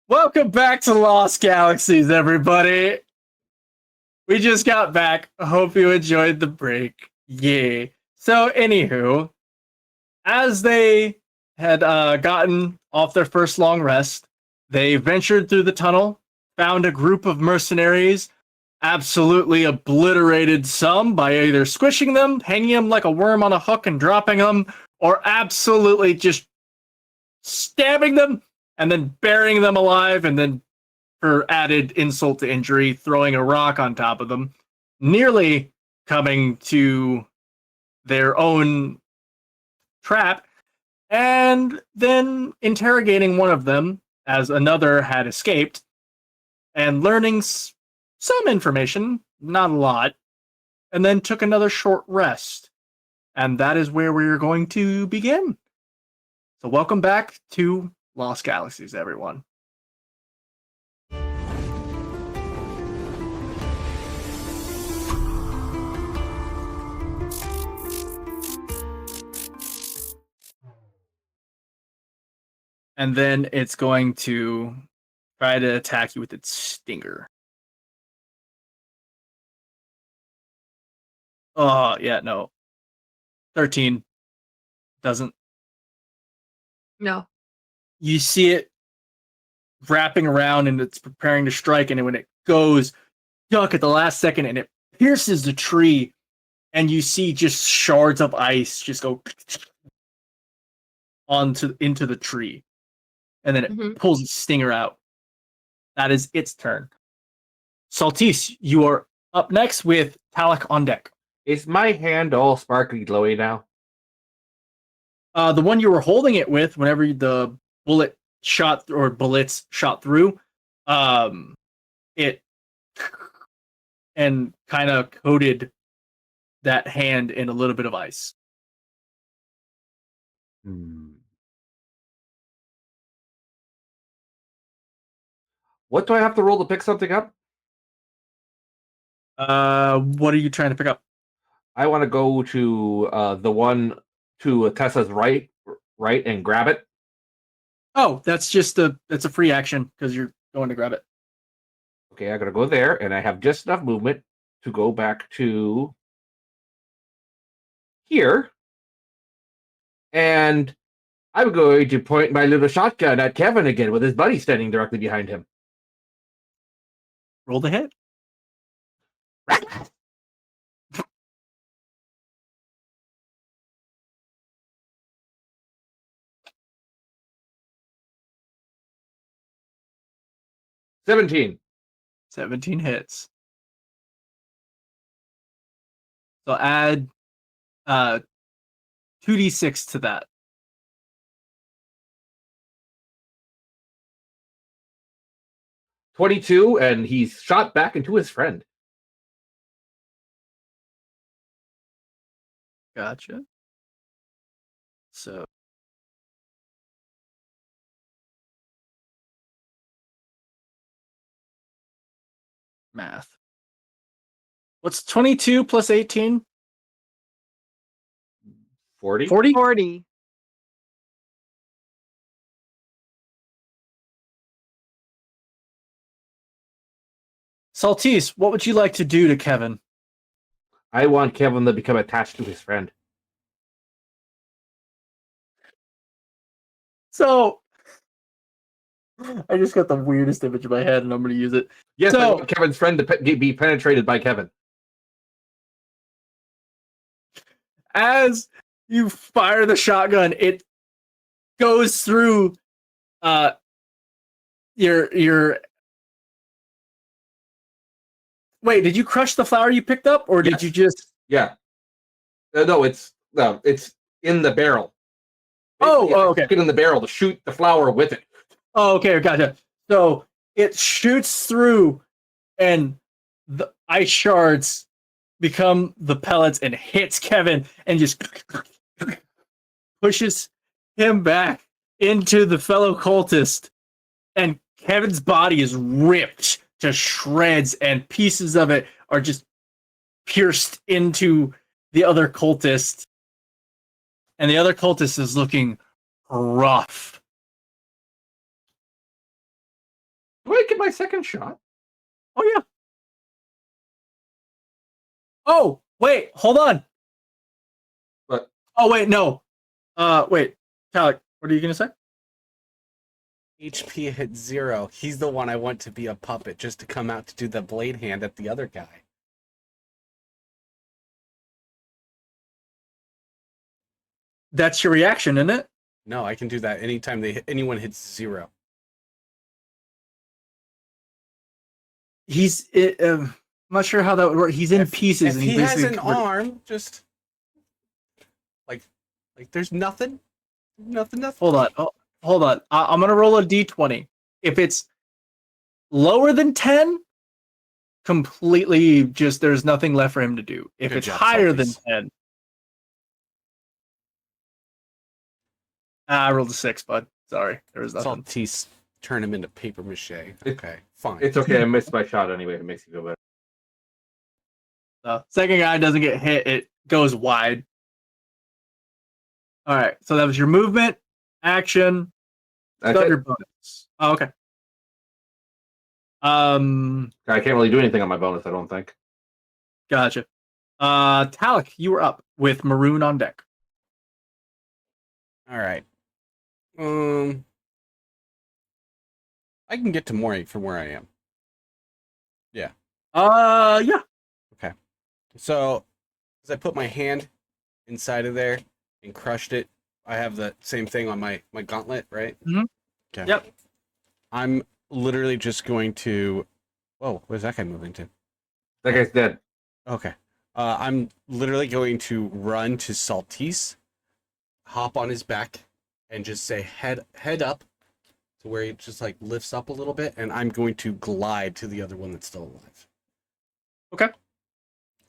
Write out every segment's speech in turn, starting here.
Welcome back to Lost Galaxies, everybody. We just got back. I hope you enjoyed the break. Yay. So, anywho, as they had gotten off their first long rest, they ventured through the tunnel, found a group of mercenaries, absolutely obliterated some by either squishing them, hanging them like a worm on a hook and dropping them, or absolutely just stabbing them and then burying them alive, and then for added insult to injury, throwing a rock on top of them, nearly coming to their own trap, and then interrogating one of them as another had escaped, and learning some information, not a lot, and then took another short rest. And that is where we're going to begin. So welcome back to Lost Galaxies, everyone. And then it's going to try to attack you with its stinger. Oh, yeah, no. 13 doesn't. No. You see it wrapping around and it's preparing to strike, and when it goes duck at the last second and it pierces the tree, and you see just shards of ice just go into the tree, and then it pulls its stinger out. That is its turn. Saltise, you are up next with Talak on deck. Is my hand all sparkly glowy now? The one you were holding it with, whenever the bullets shot through, it and kind of coated that hand in a little bit of ice. What do I have to roll to pick something up? What are you trying to pick up? I want to go to the one to Tessa's right, and grab it. Oh, that's a free action because you're going to grab it. Okay, I gotta go there, and I have just enough movement to go back to here. And I'm going to point my little shotgun at Kevin again with his buddy standing directly behind him. Roll the hit. $17. 17 hits. So add 2d6 to that. $22, and he's shot back into his friend. Gotcha. So math. What's 22 plus 18? 40? 40. Saltise, what would you like to do to Kevin? I want Kevin to become attached to his friend. So I just got the weirdest image in my head, and I'm going to use it. Yes, I want Kevin's friend to be penetrated by Kevin. As you fire the shotgun, it goes through your. Wait, did you crush the flower you picked up, or did you just? Yeah. No, it's in the barrel. Okay. Get in the barrel to shoot the flower with it. Oh, okay, gotcha. So it shoots through, and the ice shards become the pellets and hits Kevin and just pushes him back into the fellow cultist. And Kevin's body is ripped to shreds, and pieces of it are just pierced into the other cultist. And the other cultist is looking rough. get my second shot? Oh yeah. Oh wait, hold on. But Oh wait, no. Wait, Talik, what are you gonna say? HP hit 0. He's the one I want to be a puppet just to come out to do the blade hand at the other guy. That's your reaction, isn't it? No, I can do that anytime anyone hits 0. I'm not sure how that would work. He's in pieces. If and he has basically an arm, just like there's nothing. Hold on. Oh, hold on. I'm gonna roll a d20. If it's lower than 10, completely just there's nothing left for him to do. If Good it's job, higher than Salties. 10, I rolled a 6, bud. Sorry, there was nothing. Saltese turn him into paper mache. Okay, fine. it's okay. I missed my shot anyway. It makes you feel better. The second guy doesn't get hit; it goes wide. All right, so that was your movement, action. That's Still it. your bonus. Oh, okay. I can't really do anything on my bonus, I don't think. Gotcha. Talik, you were up with Maroon on deck. All right. I can get to Mori from where I am. Yeah. Okay. So, as I put my hand inside of there and crushed it, I have the same thing on my gauntlet, right? Mhm. Okay. Yep. I'm literally just going to. Whoa, where's that guy moving to? That guy's dead. Okay. I'm literally going to run to Saltese, hop on his back, and just say head up to where he just like lifts up a little bit, and I'm going to glide to the other one that's still alive. Okay.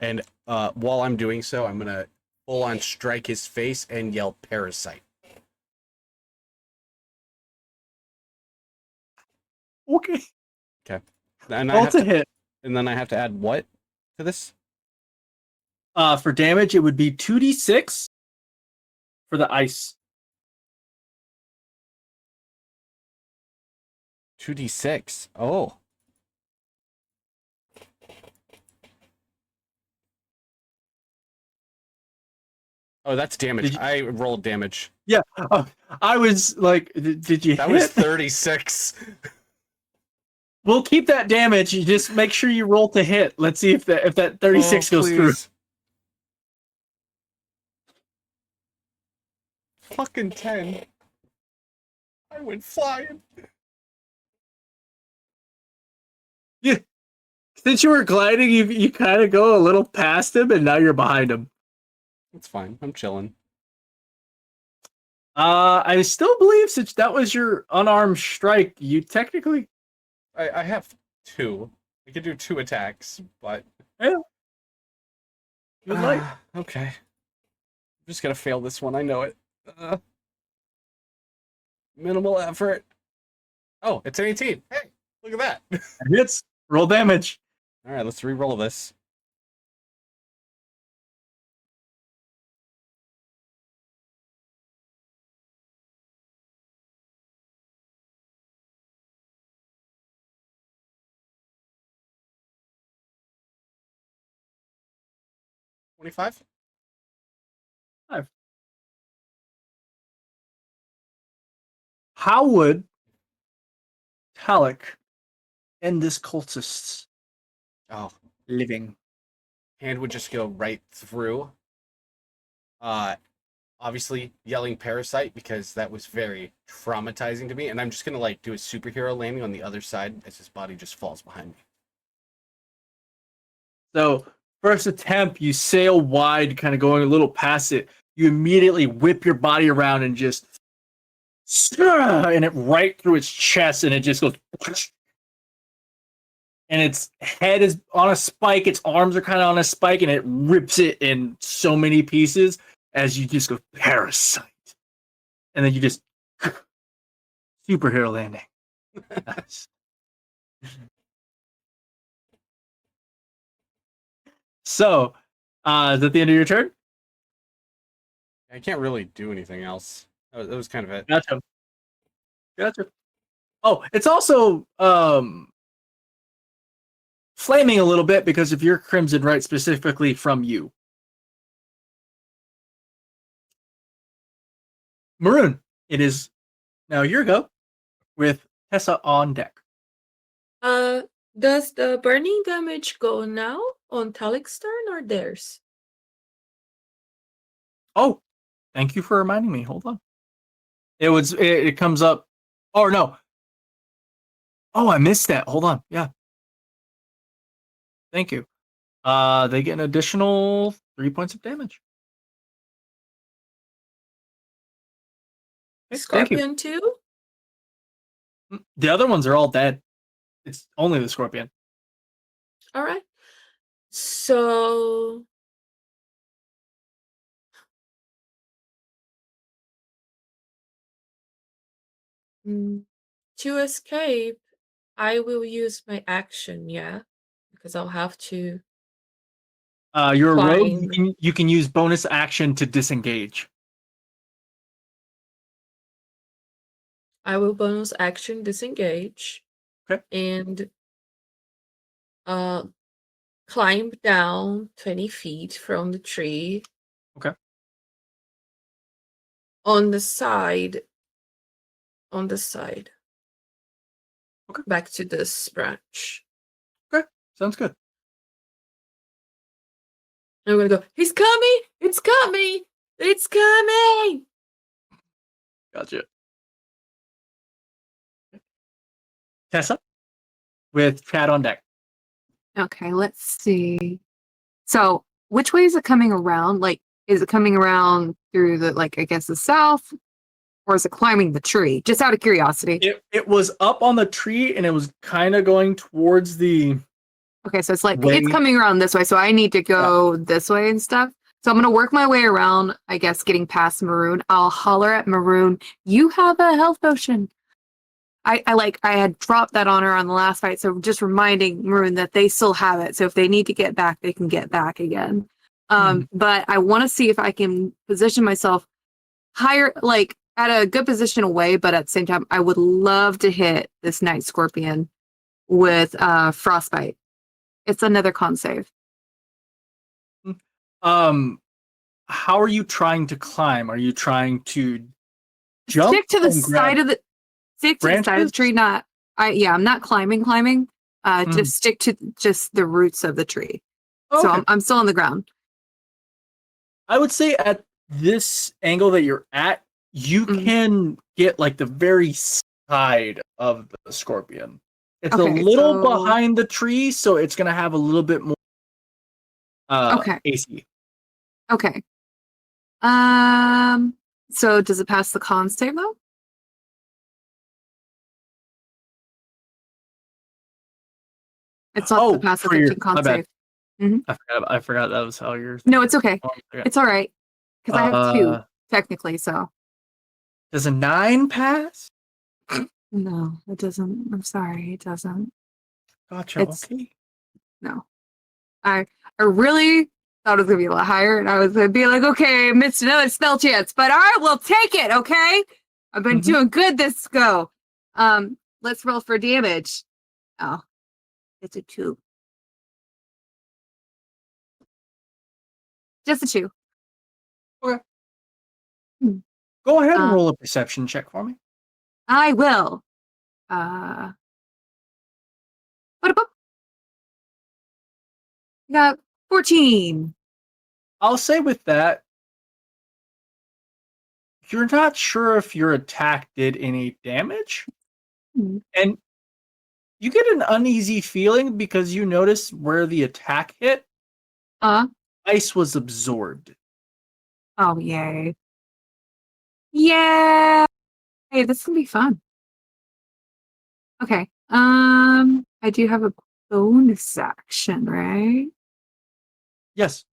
And while I'm doing so, I'm gonna full on strike his face and yell "Parasite." Okay. Okay. And Roll to hit. and then I have to add what to this? For damage, it would be 2d6 for the ice. 2d6. Oh. Oh, that's damage. I rolled damage. Yeah. I was like, did you That hit? was 36. We'll keep that damage. You just make sure you roll to hit. Let's see if that 36 goes through. Fucking 10. I went flying. Yeah. Since you were gliding, you kind of go a little past him, and now you're behind him. It's fine. I'm chilling. I still believe since that was your unarmed strike, you technically. I have 2. I could do 2 attacks, but Yeah. You would like. Okay. I'm just gonna fail this one. I know it. Minimal effort. Oh, it's an 18. Hey, look at that. Hits. Roll damage. All right, let's re-roll this. $25. 5. How would Talik end this cultist's Oh, living? hand would just go right through. Obviously yelling "Parasite" because that was very traumatizing to me, and I'm just gonna like do a superhero landing on the other side as his body just falls behind me. So, first attempt, you sail wide, kind of going a little past it. You immediately whip your body around and just, and it right through its chest, and it just goes, and its head is on a spike, its arms are kind of on a spike, and it rips it in so many pieces as you just go "Parasite," and then you just superhero landing. Nice. So, is that the end of your turn? I can't really do anything else. That was kind of it. Gotcha. Oh, it's also flaming a little bit because of your crimson right specifically from you. Maroon, it is now your go with Tessa on deck. Does the burning damage go now on Talik's turn or theirs? Oh, thank you for reminding me. Hold on. It comes up. Oh no. Oh, I missed that. Hold on. Yeah. Thank you. They get an additional 3 points of damage. Okay, thank you. Scorpion too? The other ones are all dead. It's only the scorpion. All right. So to escape, I will use my action, yeah, because I'll have to. You're a rogue. Climb. You can use bonus action to disengage. I will bonus action disengage. Okay. And climb down 20 feet from the tree. Okay. On the side. On the side. Okay. Back to this branch. Okay, sounds good. I'm gonna go, he's coming! It's coming! It's coming! Gotcha. Tessa, with Chad on deck. Okay, let's see. So, which way is it coming around? Like, is it coming around through the, like, I guess the south? Or is it climbing the tree? Just out of curiosity. It was up on the tree and it was kind of going towards the. Okay, so it's like, way. it's coming around this way, so I need to go this way and stuff. So I'm going to work my way around, I guess, getting past Maroon. I'll holler at Maroon, you have a health potion. I had dropped that on her on the last fight, so just reminding Maroon that they still have it. So if they need to get back, they can get back again. But I want to see if I can position myself higher, like at a good position away, but at the same time, I would love to hit this night scorpion with frostbite. It's another con save. How are you trying to climb? Are you trying to jump? Stick to the side of the tree. I'm not climbing. Just stick to just the roots of the tree. Okay. So I'm still on the ground. I would say at this angle that you're at, you can get like the very side of the scorpion. It's a little behind the tree, so it's gonna have a little bit more AC. Okay. So does it pass the con save though? It's not to pass the 13 con save. I forgot that was how yours. No, it's okay. It's all right. Because I have 2, technically, so. Does a 9 pass? No, it doesn't. I'm sorry, it doesn't. Gotcha. Okay. No. I really thought it was gonna be a lot higher, and I was gonna be like, okay, I missed another spell chance, but all right, we'll take it, okay? I've been doing good this go. Let's roll for damage. Oh, it's a 2. Just a 2. Okay. Go ahead and roll a perception check for me. I will. Got 14. I'll say with that, you're not sure if your attack did any damage. And you get an uneasy feeling because you notice where the attack hit. Ice was absorbed. Oh, yay. Yeah. Hey, this will be fun. Okay. I do have a bonus action, right? Yes.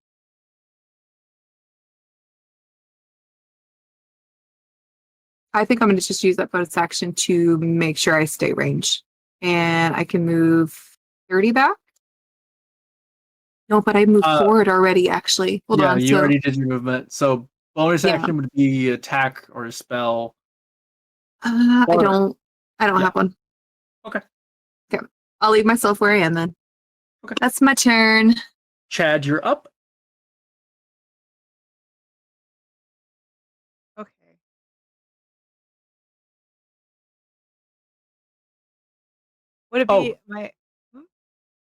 I think I'm going to just use that bonus action to make sure I stay range. And I can move 30 back? No, but I moved forward already, actually. Hold on. You already did your movement. So bonus action would be attack or a spell. I don't have one. Okay. I'll leave myself where I am then. That's my turn. Chad, you're up. Okay. Would it be Oh. my?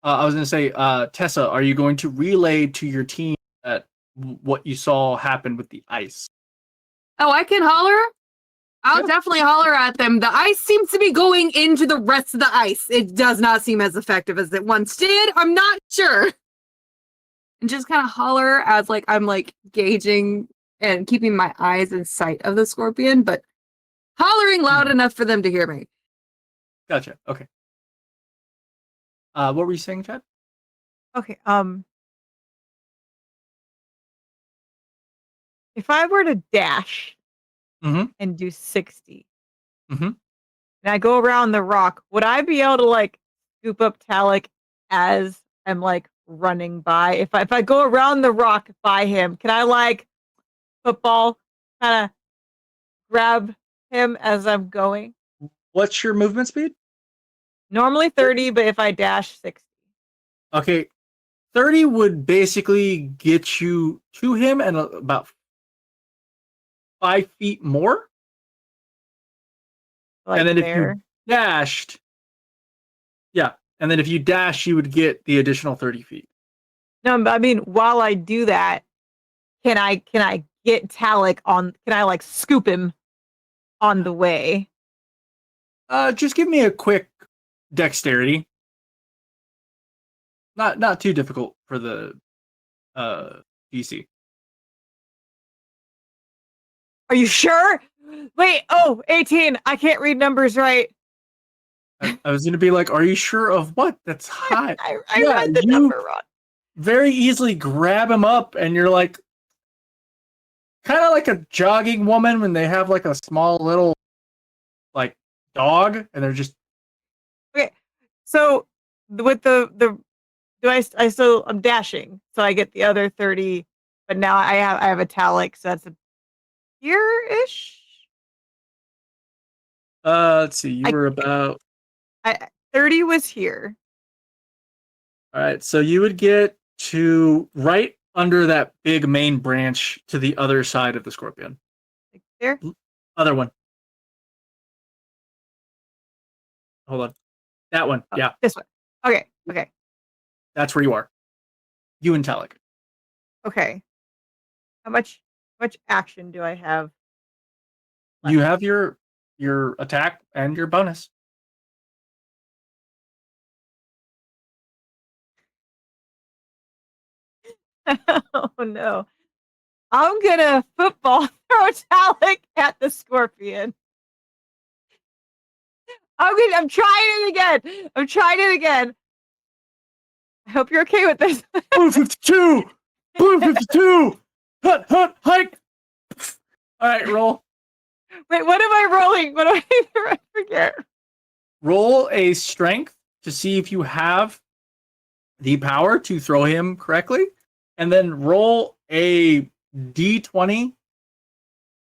I was going to say, Tessa, are you going to relay to your team that what you saw happen with the ice? Oh, I can holler? I'll Yeah. definitely holler at them. The ice seems to be going into the rest of the ice. It does not seem as effective as it once did. I'm not sure. And just kind of holler as like I'm like gauging and keeping my eyes in sight of the scorpion, but hollering loud enough for them to hear me. Gotcha. Okay. What were you saying, Chad? Okay. If I were to dash Mhm. and do 60, Mhm. and I go around the rock, would I be able to like scoop up Talik as I'm like running by? If I go around the rock by him, can I like football kind of grab him as I'm going? What's your movement speed? Normally 30, but if I dash 60. Okay. 30 would basically get you to him and about 5 feet more. Like and then there. if you dashed, yeah. And then if you dash, you would get the additional 30 feet. No, but I mean, while I do that, can I get Talik on? Can I like scoop him on the way? Just give me a quick dexterity. Not too difficult for the DC. Are you sure? Wait, 18. I can't read numbers right. I was gonna be like, are you sure of what? That's high. I Yeah, read the you- number wrong. Very easily grab him up, and you're like, kind of like a jogging woman when they have like a small little like dog, and they're just So with the do I still I'm dashing, so I get the other 30, but now I have a Talik, so that's a here-ish. let's see, you I- were about 30 was here. all right, so you would get to right under that big main branch to the other side of the scorpion. Like there. Other one. Hold on. That one. Oh, Yeah, this one. Okay. that's where you are. You and Talik. Okay. How much action do I have? You have your attack and your bonus. Oh no. I'm gonna football throw Talik at the scorpion. I'm trying it again. I hope you're okay with this. Blue 52! Blue 52! Hut, hike! All right, roll. Wait, what am I rolling? What do I forget? Roll a strength to see if you have the power to throw him correctly, and then roll a d20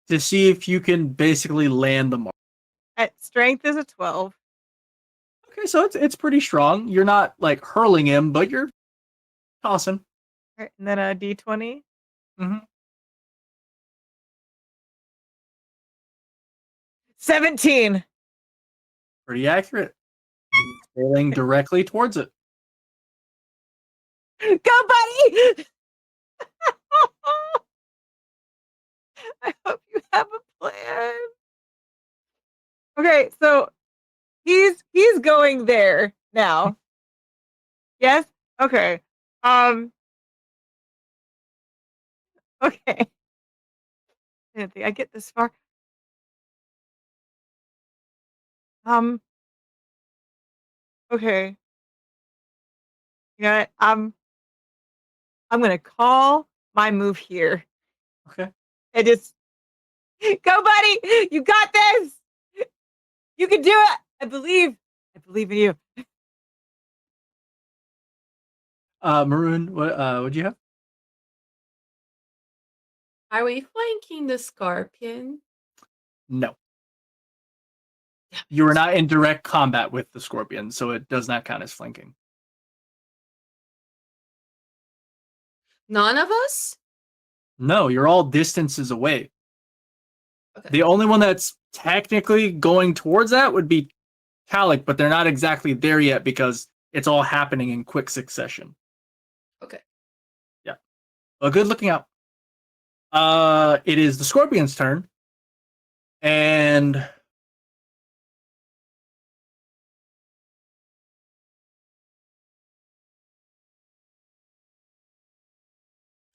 to see if you can basically land the mark. At strength is a 12. Okay, so it's pretty strong. You're not like hurling him, but you're tossing. All right, and then a d20. Mm-hmm. 17. Pretty accurate. He's sailing directly towards it. Go, buddy! I hope you have a plan. Okay, so he's going there now. Yes? Okay. Okay. I didn't think I get this far. Okay. You know what? I'm gonna call my move here. Okay. And just go, buddy! You got this! You can do it! I believe in you. Maroon, what'd you have? Are we flanking the scorpion? No. You are not in direct combat with the scorpion, so it does not count as flanking. None of us? No, you're all distances away. Okay. The only one that's technically going towards that would be Talik, but they're not exactly there yet because it's all happening in quick succession. Okay. Yeah. Well, good looking out. It is the Scorpion's turn. And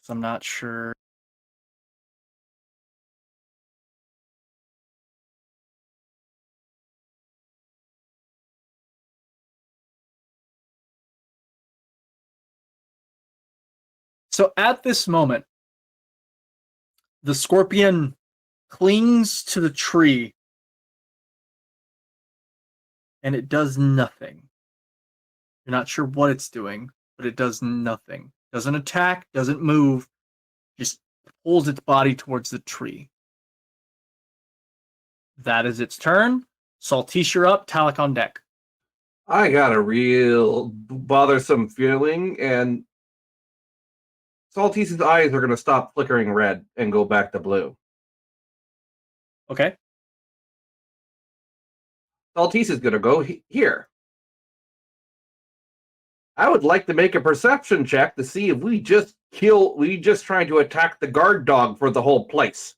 so I'm not sure. So at this moment, the Scorpion clings to the tree and it does nothing. You're not sure what it's doing, but it does nothing. Doesn't attack, doesn't move, just pulls its body towards the tree. That is its turn. Saltish, you're up. Talik on deck. I got a real bothersome feeling, and Saltish's eyes are going to stop flickering red and go back to blue. Okay. Saltish is going to go here. I would like to make a perception check to see if we just trying to attack the guard dog for the whole place.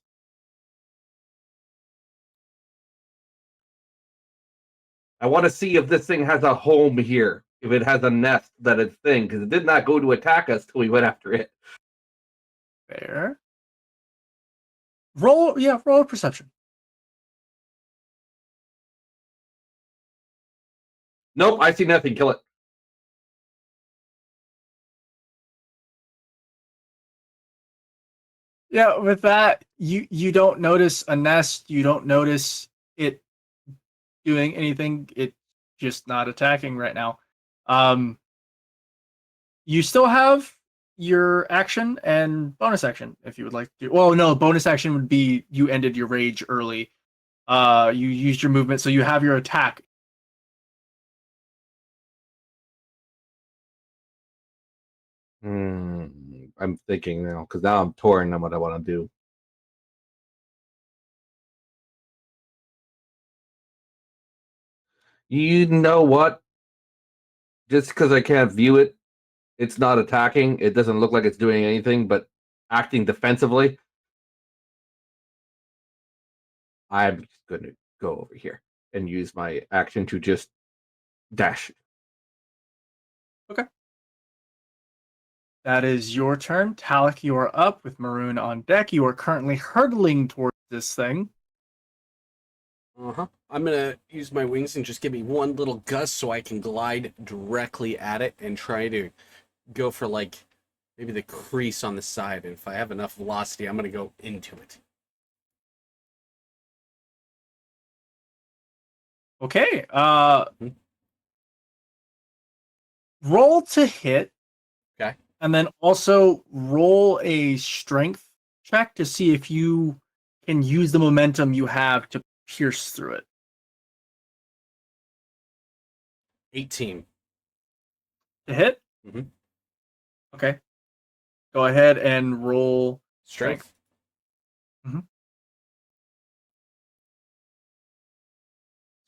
I want to see if this thing has a home here, if it has a nest that it's thing, because it did not go to attack us till we went after it. Fair. Roll a perception. Nope, I see nothing. Kill it. Yeah, with that, you don't notice a nest, you don't notice it doing anything. It's just not attacking right now. You still have your action and bonus action if you would like to. Well, no, bonus action would be you ended your rage early. You used your movement, so you have your attack. I'm thinking now, because now I'm torn on what I want to do. You know what? Just because I can't view it, it's not attacking. It doesn't look like it's doing anything, but acting defensively. I'm just going to go over here and use my action to just dash. Okay. That is your turn. Talik, you are up with Maroon on deck. You are currently hurtling towards this thing. I'm gonna use my wings and just give me one little gust so I can glide directly at it and try to go for like maybe the crease on the side. And if I have enough velocity, I'm gonna go into it. Okay. Roll to hit. Okay. And then also roll a strength check to see if you can use the momentum you have to pierce through it. 18. To hit? Mhm. Okay. Go ahead and roll Strength.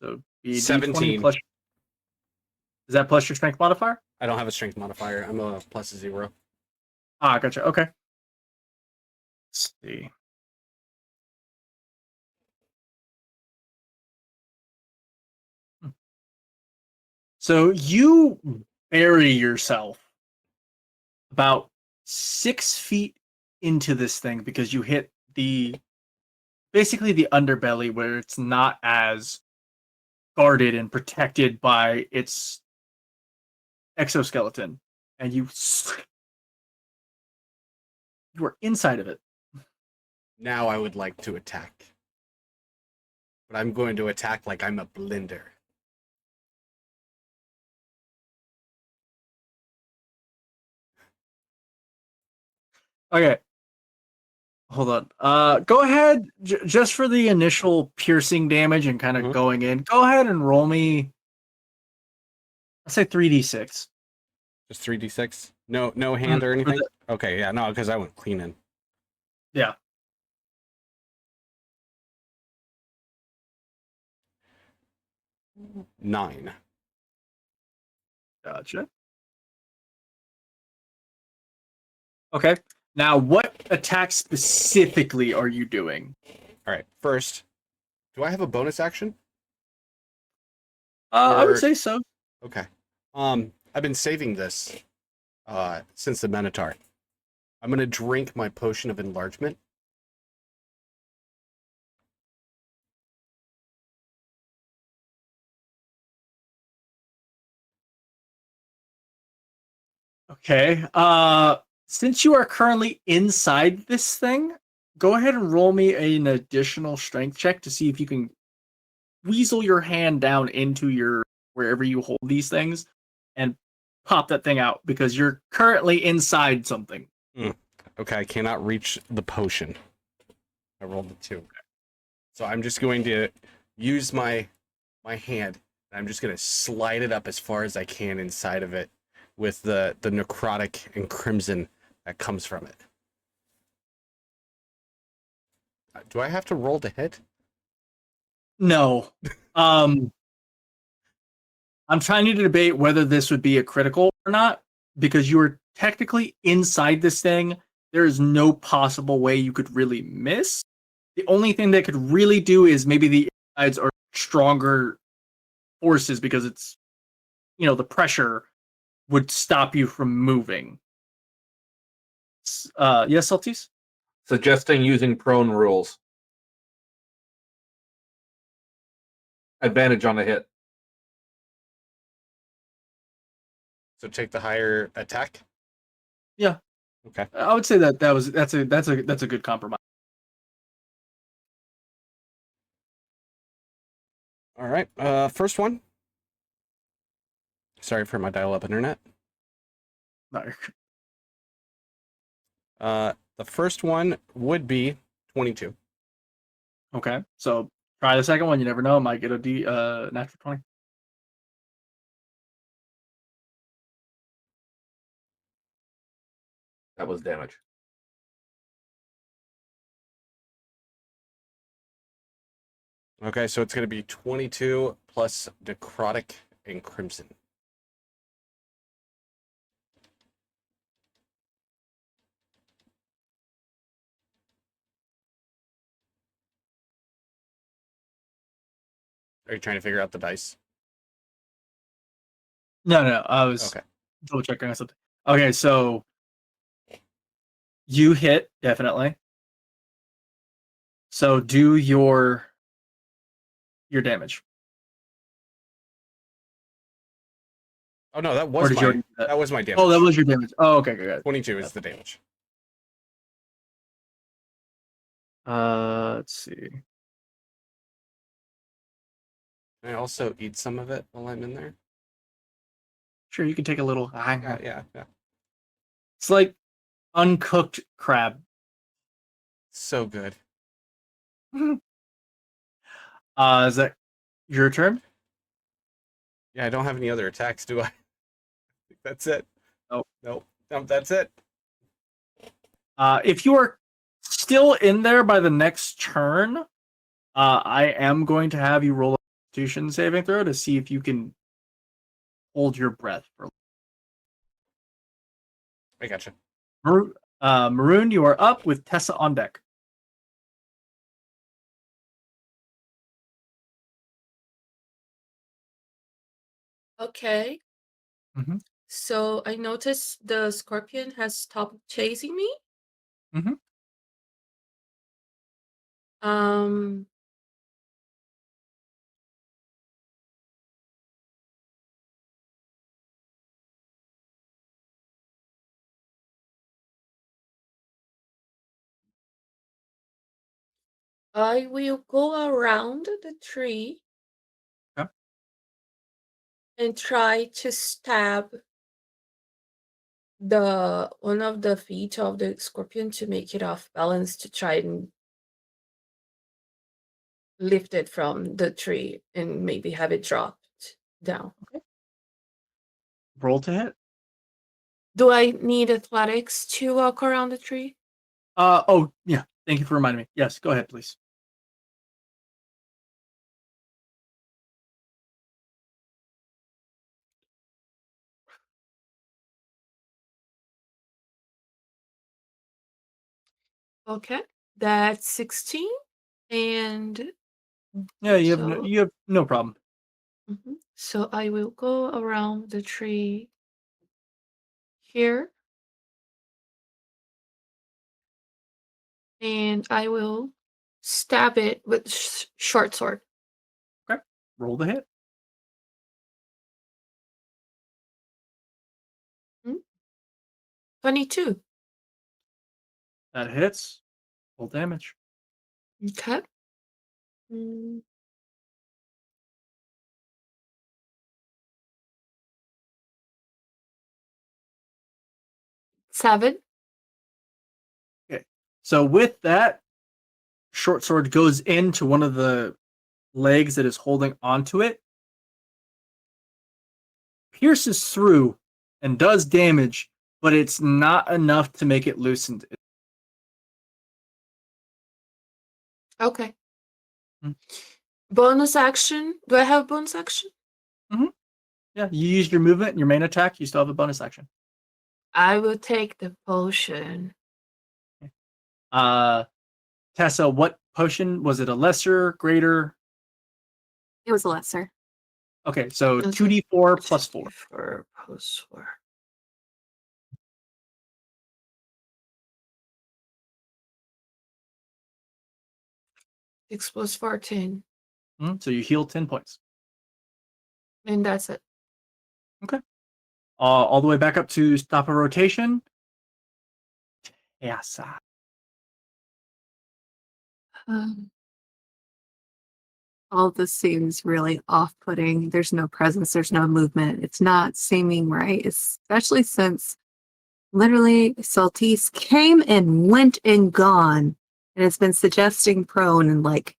So be D20 17. plus. Is that plus your strength modifier? I don't have a strength modifier. I'm a +0. Ah, gotcha. Okay. Let's see. So you bury yourself about 6 feet into this thing because you hit basically the underbelly where it's not as guarded and protected by its exoskeleton, and you are inside of it. Now I would like to attack. But I'm going to attack like I'm a blender. Okay. Hold on. Go ahead, just for the initial piercing damage and kind of going in. Go ahead and roll me. I'll say 3d6. Just 3d6? No hand or for anything? the- Okay, yeah, no, because I went clean in. Yeah. Nine. Gotcha. Okay. Now, what attack specifically are you doing? All right. First, do I have a bonus action? I would Or- say so. Okay. I've been saving this since the Minotaur. I'm gonna drink my potion of enlargement. Okay. Since you are currently inside this thing, go ahead and roll me an additional strength check to see if you can weasel your hand down into your wherever you hold these things and pop that thing out because you're currently inside something. Okay, I cannot reach the potion. I rolled a 2. So I'm just going to use my hand, and I'm just going to slide it up as far as I can inside of it with the necrotic and crimson that comes from it. Do I have to roll to hit? No. I'm trying to debate whether this would be a critical or not because you are technically inside this thing. There is no possible way you could really miss. The only thing that could really do is maybe the insides are stronger forces because it's, the pressure would stop you from moving. Yes, Saltis? Suggesting using prone rules. Advantage on a hit. So take the higher attack? Yeah. Okay. I would say that's a good compromise. All right. First one. Sorry for my dial-up internet. No. The first one would be 22. Okay. So try the second one. You never know. Might get a natural 20. That was damage. Okay, so it's going to be 22 plus necrotic and crimson. Are you trying to figure out the dice? No. I was Okay. double checking on something. Okay, so you hit definitely. So do your damage. Oh no, that Or was did you my already do that? that was my damage. Oh, that was your damage. Oh, okay, good. 22 is the damage. Let's see. Can I also eat some of it while I'm in there? Sure, you can take a little. Yeah. It's like uncooked crab. So good. Is that your turn? Yeah, I don't have any other attacks, do I? That's it. Nope. Nope, that's it. If you are still in there by the next turn, I am going to have you roll a Constitution saving throw to see if you can hold your breath for. I gotcha. Maroon, you are up with Tessa on deck. Okay. Mhm. So I noticed the scorpion has stopped chasing me. Mhm. Um. I will go around the tree Okay. and try to stab the one of the feet of the scorpion to make it off balance to try and lift it from the tree and maybe have it dropped down. Roll to hit. Do I need athletics to walk around the tree? Oh, yeah. Thank you for reminding me. Yes, go ahead, please. Okay, that's 16, and Yeah, so you have no problem. so I will go around the tree here, and I will stab it with short sword. Okay. Roll the hit. 22. That hits. Full damage. Okay. Mm, 7. Okay. So with that, short sword goes into one of the legs that is holding onto it, pierces through, and does damage, but it's not enough to make it loosened. Okay. Hmm. Bonus action. Do I have bonus action? Yeah, you used your movement and your main attack. You still have a bonus action. I will take the potion. Tessa, what potion was it? A lesser, greater? It was a lesser. Okay, so Okay. 2d4 plus 4. 4 plus 4. Six plus 14. So you heal 10 points. And that's it. All the way back up to stop a rotation. Yes. All of this seems really off-putting. There's no presence, there's no movement. It's not seeming right, especially since literally Saltise came and went and gone. And it's been suggesting prone and like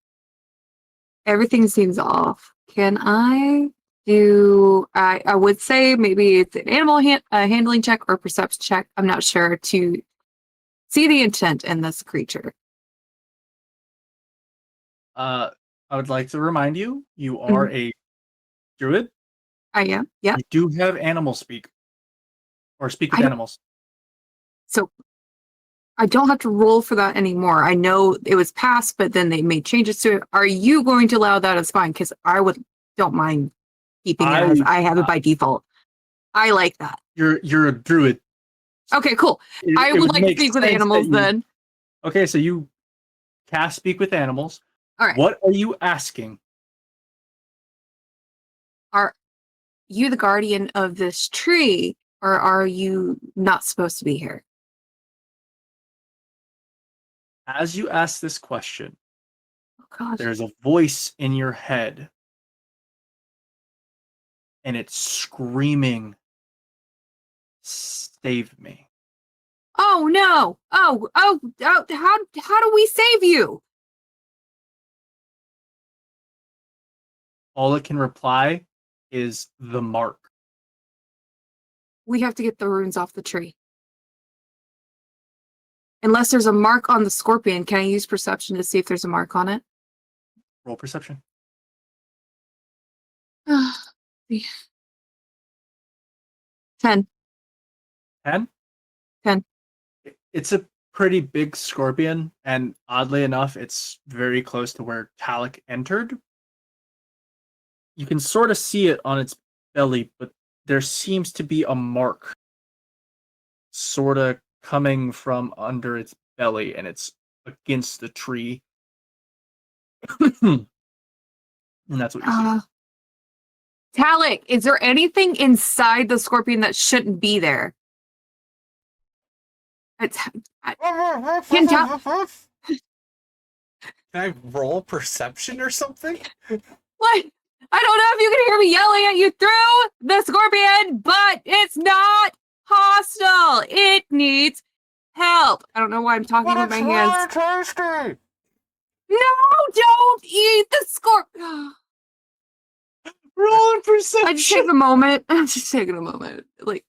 everything seems off. Can I do I would say maybe it's an animal handling check or perception check. I'm not sure to see the intent in this creature. I would like to remind you, you are a druid. I am. Yeah. You do have animal speak. Or speak with I don't- animals. So I don't have to roll for that anymore. I know it was passed, but then they made changes to it. Are you going to allow that as fine? Because don't mind keeping it as I have it by default. I like that. You're a druid. Okay, cool. I would like to speak with animals then. Okay, so you cast speak with animals. All right. What are you asking? Are you the guardian of this tree, or are you not supposed to be here? As you ask this question, Oh God. there's a voice in your head, and it's screaming, "Save me." Oh no! Oh! How do we save you? All it can reply is the mark. We have to get the runes off the tree. Unless there's a mark on the scorpion, can I use perception to see if there's a mark on it? Roll perception. 10. 10? 10. It's a pretty big scorpion, and oddly enough, it's very close to where Talik entered. You can sort of see it on its belly, but there seems to be a mark sort of coming from under its belly, and it's against the tree. And that's what you see. Talik, is there anything inside the scorpion that shouldn't be there? Can I roll perception or something? What? I don't know if you can hear me yelling at you through the scorpion, but it's not hostile. It needs help. I don't know why I'm talking with my hands. Tasty. No, don't eat the scorpion. Roll perception. I just take a moment. I'm just taking a moment. Like,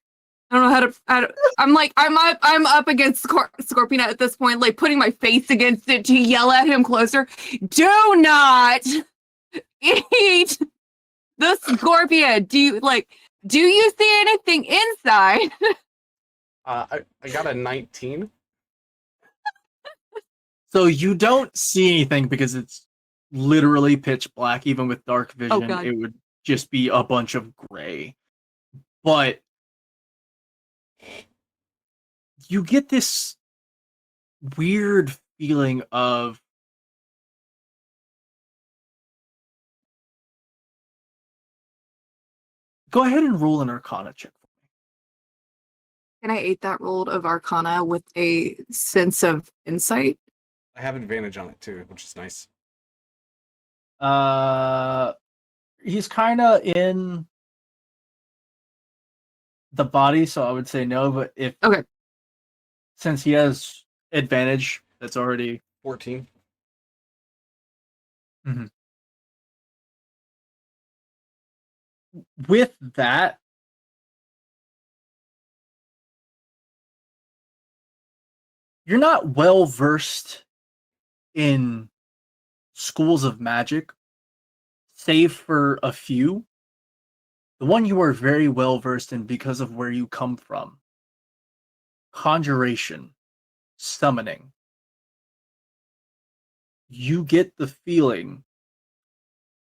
I don't know how to I'm up against Scorpion at this point, like putting my face against it to yell at him closer. Do not eat the scorpion. Do you see anything inside? I got a 19. So you don't see anything because it's literally pitch black. Even with dark vision, God. it would just be a bunch of gray. But you get this weird feeling of go ahead and roll an Arcana check for me. Can I aid that roll of Arcana with a sense of insight? I have advantage on it too, which is nice. He's kind of in the body, so I would say no. But Okay. Since he has advantage, that's already 14. with that. You're not well versed in schools of magic, save for a few. The one you are very well versed in because of where you come from: conjuration, summoning. You get the feeling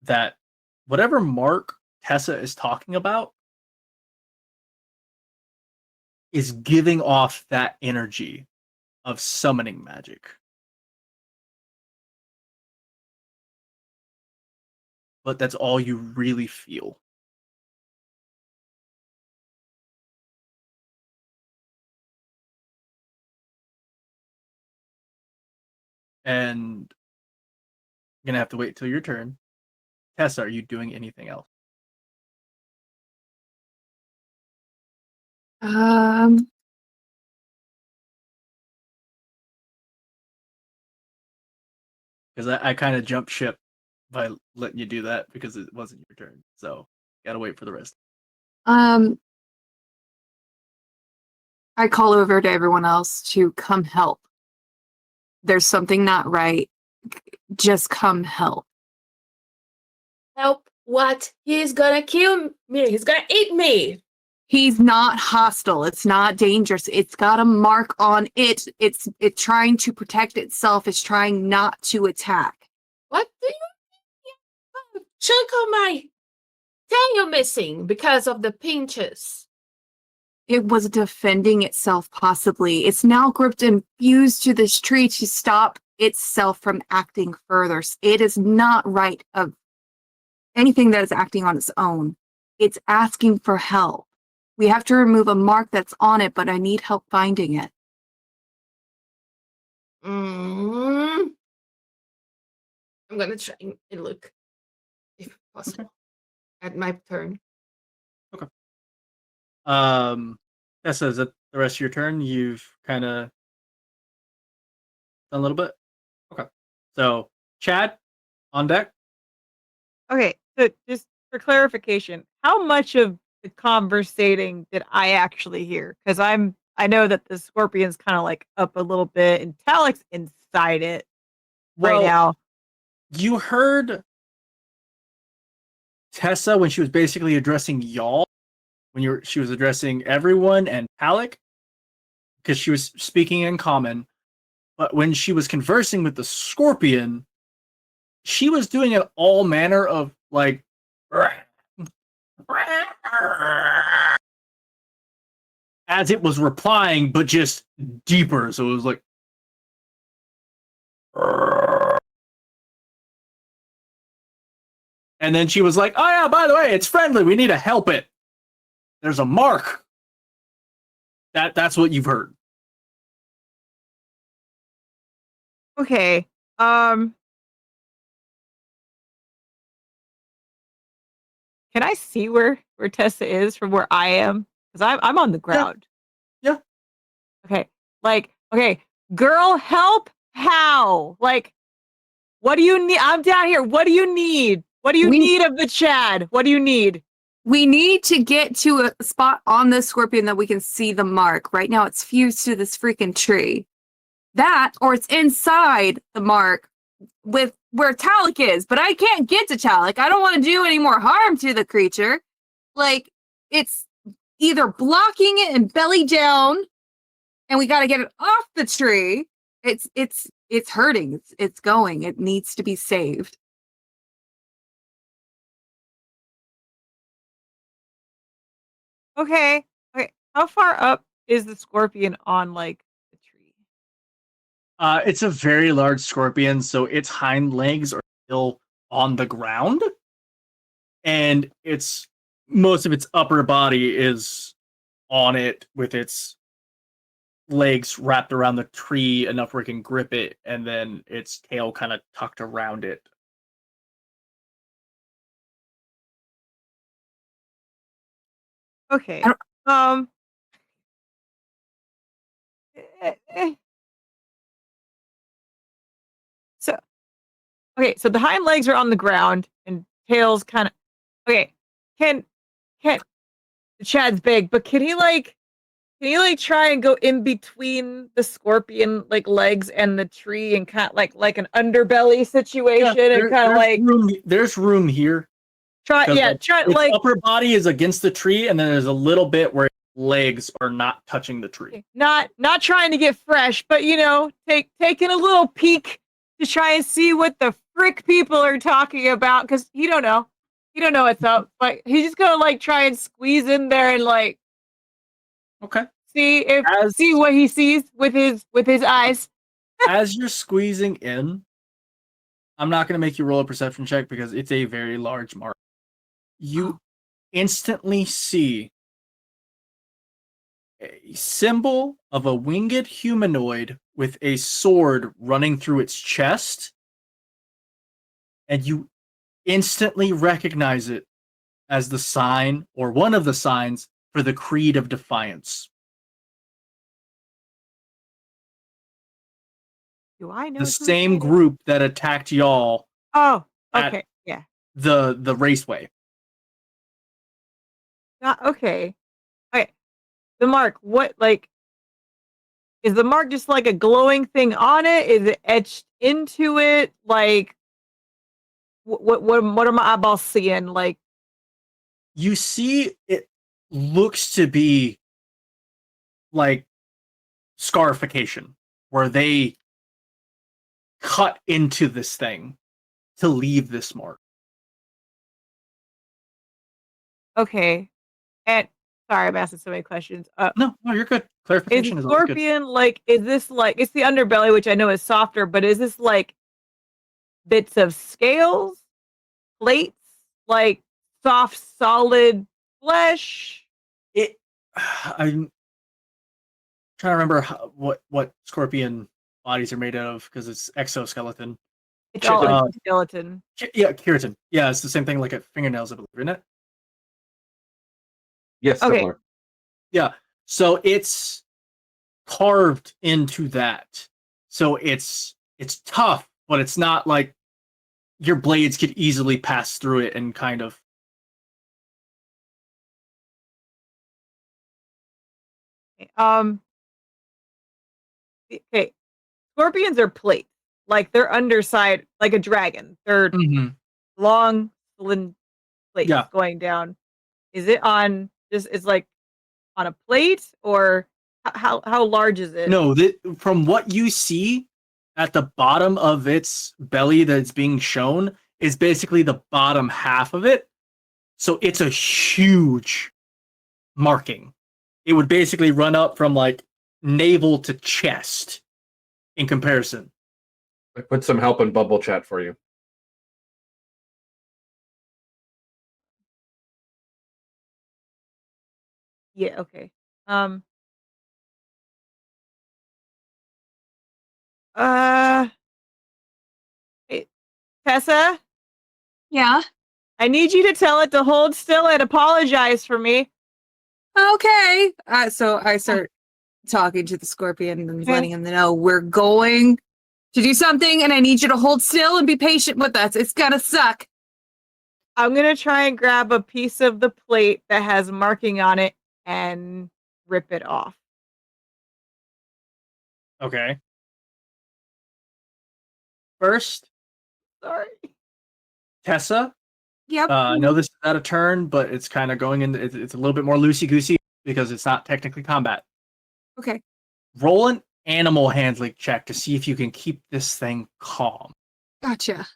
that whatever mark Tessa is talking about is giving off that energy of summoning magic. But that's all you really feel. And you're gonna have to wait till your turn. Tessa, are you doing anything else? Because I kind of jumped ship by letting you do that because it wasn't your turn. So gotta wait for the rest. I call over to everyone else to come help. There's something not right. Just come help. Help! What? He's gonna kill me. He's gonna eat me. He's not hostile. It's not dangerous. It's got a mark on it. It's trying to protect itself. It's trying not to attack. What do you mean? Chunk of my tail missing because of the pinches. It was defending itself, possibly. It's now gripped and fused to this tree to stop itself from acting further. It is not right of anything that is acting on its own. It's asking for help. We have to remove a mark that's on it, but I need help finding it. I'm gonna try and look, if possible, at my turn. Okay. Tessa, is that the rest of your turn? You've kind of done a little bit. Okay. So, Chad, on deck. Okay, so just for clarification, how much of the conversating did I actually hear? Because I know that the scorpion's kind of like up a little bit, and Talik's inside it right now. You heard Tessa when she was basically addressing y'all. When she was addressing everyone and Talik, because she was speaking in common. But when she was conversing with the scorpion, she was doing an all manner of like as it was replying, but just deeper. So it was like and then she was like, oh yeah, by the way, it's friendly. We need to help it. There's a mark. That's what you've heard. Okay. Can I see where Tessa is from where I am? Because I'm on the ground. Yeah. Okay. Like, okay, girl, help. How? Like, what do you need? I'm down here. What do you need? What do you need of the Chad? What do you need? We need to get to a spot on this scorpion that we can see the mark. Right now it's fused to this freaking tree. That, or it's inside the mark with where Talik is, but I can't get to Talik. I don't want to do any more harm to the creature. Like, it's either blocking it and belly down, and we got to get it off the tree. It's hurting. It's going. It needs to be saved. Okay. Okay. How far up is the scorpion on like the tree? It's a very large scorpion, so its hind legs are still on the ground, and most of its upper body is on it with its legs wrapped around the tree enough where it can grip it, and then its tail kind of tucked around it. Okay. So okay, so the hind legs are on the ground and tail's kind of okay. Can Chad's big, but can he try and go in between the scorpion like legs and the tree and kind of like an underbelly situation and kind of like there's room here. try Its upper body is against the tree, and then there's a little bit where its legs are not touching the tree. not trying to get fresh, but taking a little peek to try and see what the frick people are talking about, because he don't know what's up, but he's just gonna like try and squeeze in there and like see what he sees with his eyes. As you're squeezing in, I'm not going to make you roll a perception check because it's a very large mark. You instantly see a symbol of a winged humanoid with a sword running through its chest, and you instantly recognize it as the sign, or one of the signs, for the Creed of Defiance. Do I know the same group that attacked y'all? Oh, okay, yeah. The raceway. Okay. Okay. The mark, what, like, is the mark just like a glowing thing on it? Is it etched into it? Like, what are my eyeballs seeing? Like, you see, it looks to be like scarification, where they cut into this thing to leave this mark. Okay. And sorry, I'm asking so many questions. No, you're good. Clarification is is always good. scorpion like? Is this like? It's the underbelly, which I know is softer, but is this like bits of scales, plates, like soft, solid flesh? I'm trying to remember what scorpion bodies are made out of, because it's exoskeleton. It's all skeleton. Yeah, keratin. Yeah, it's the same thing like at fingernails, I believe, isn't it? Yes, Okay. similar. Yeah. So it's carved into that. So it's tough, but it's not like your blades could easily pass through it and kind of. Okay. Scorpions are plates. Like their underside, like a dragon. They're long, slim plates going down. Is it on just? It's like on a plate, or how large is it? No, from what you see at the bottom of its belly that's being shown is basically the bottom half of it. So it's a huge marking. It would basically run up from like navel to chest in comparison. I put some help in bubble chat for you. Yeah, okay. Hey, Tessa? Yeah? I need you to tell it to hold still and apologize for me. Okay. So I start talking to the scorpion and letting him know we're going to do something, and I need you to hold still and be patient with us. It's gonna suck. I'm gonna try and grab a piece of the plate that has marking on it and rip it off. Okay. First, Sorry. Tessa. Yep. I know this is out of turn, but it's kind of going in. It's a little bit more loosey goosey because it's not technically combat. Okay. Roll an animal handling check to see if you can keep this thing calm. Gotcha.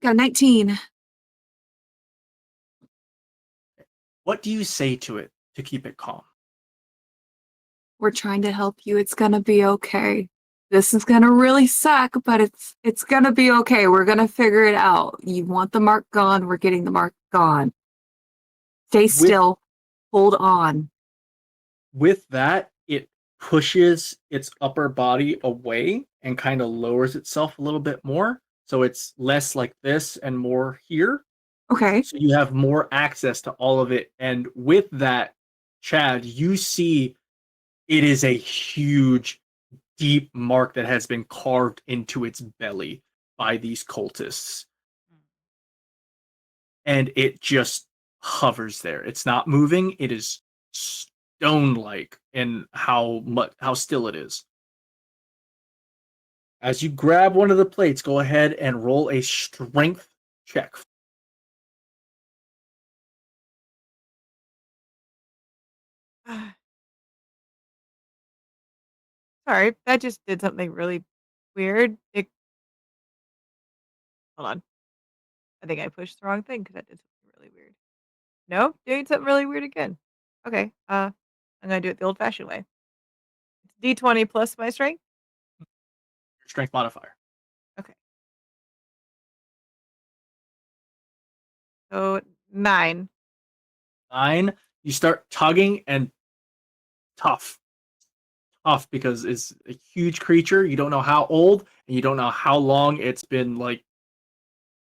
Got a 19. What do you say to it to keep it calm? We're trying to help you. It's gonna be okay. This is gonna really suck, but it's gonna be okay. We're gonna figure it out. You want the mark gone, we're getting the mark gone. Stay still. Hold on. With that, it pushes its upper body away and kind of lowers itself a little bit more. So it's less like this and more here. Okay. So you have more access to all of it. And with that, Chad, you see it is a huge, deep mark that has been carved into its belly by these cultists. And it just hovers there. It's not moving. It is stone-like in how still it is. As you grab one of the plates, go ahead and roll a strength check. Sorry, that just did something really weird. Hold on. I think I pushed the wrong thing because that did something really weird. No, doing something really weird again. Okay. I'm gonna do it the old-fashioned way. It's D20 plus my strength. Your strength modifier. Okay. So 9. 9. You start tugging and tough because it's a huge creature. You don't know how old and you don't know how long it's been like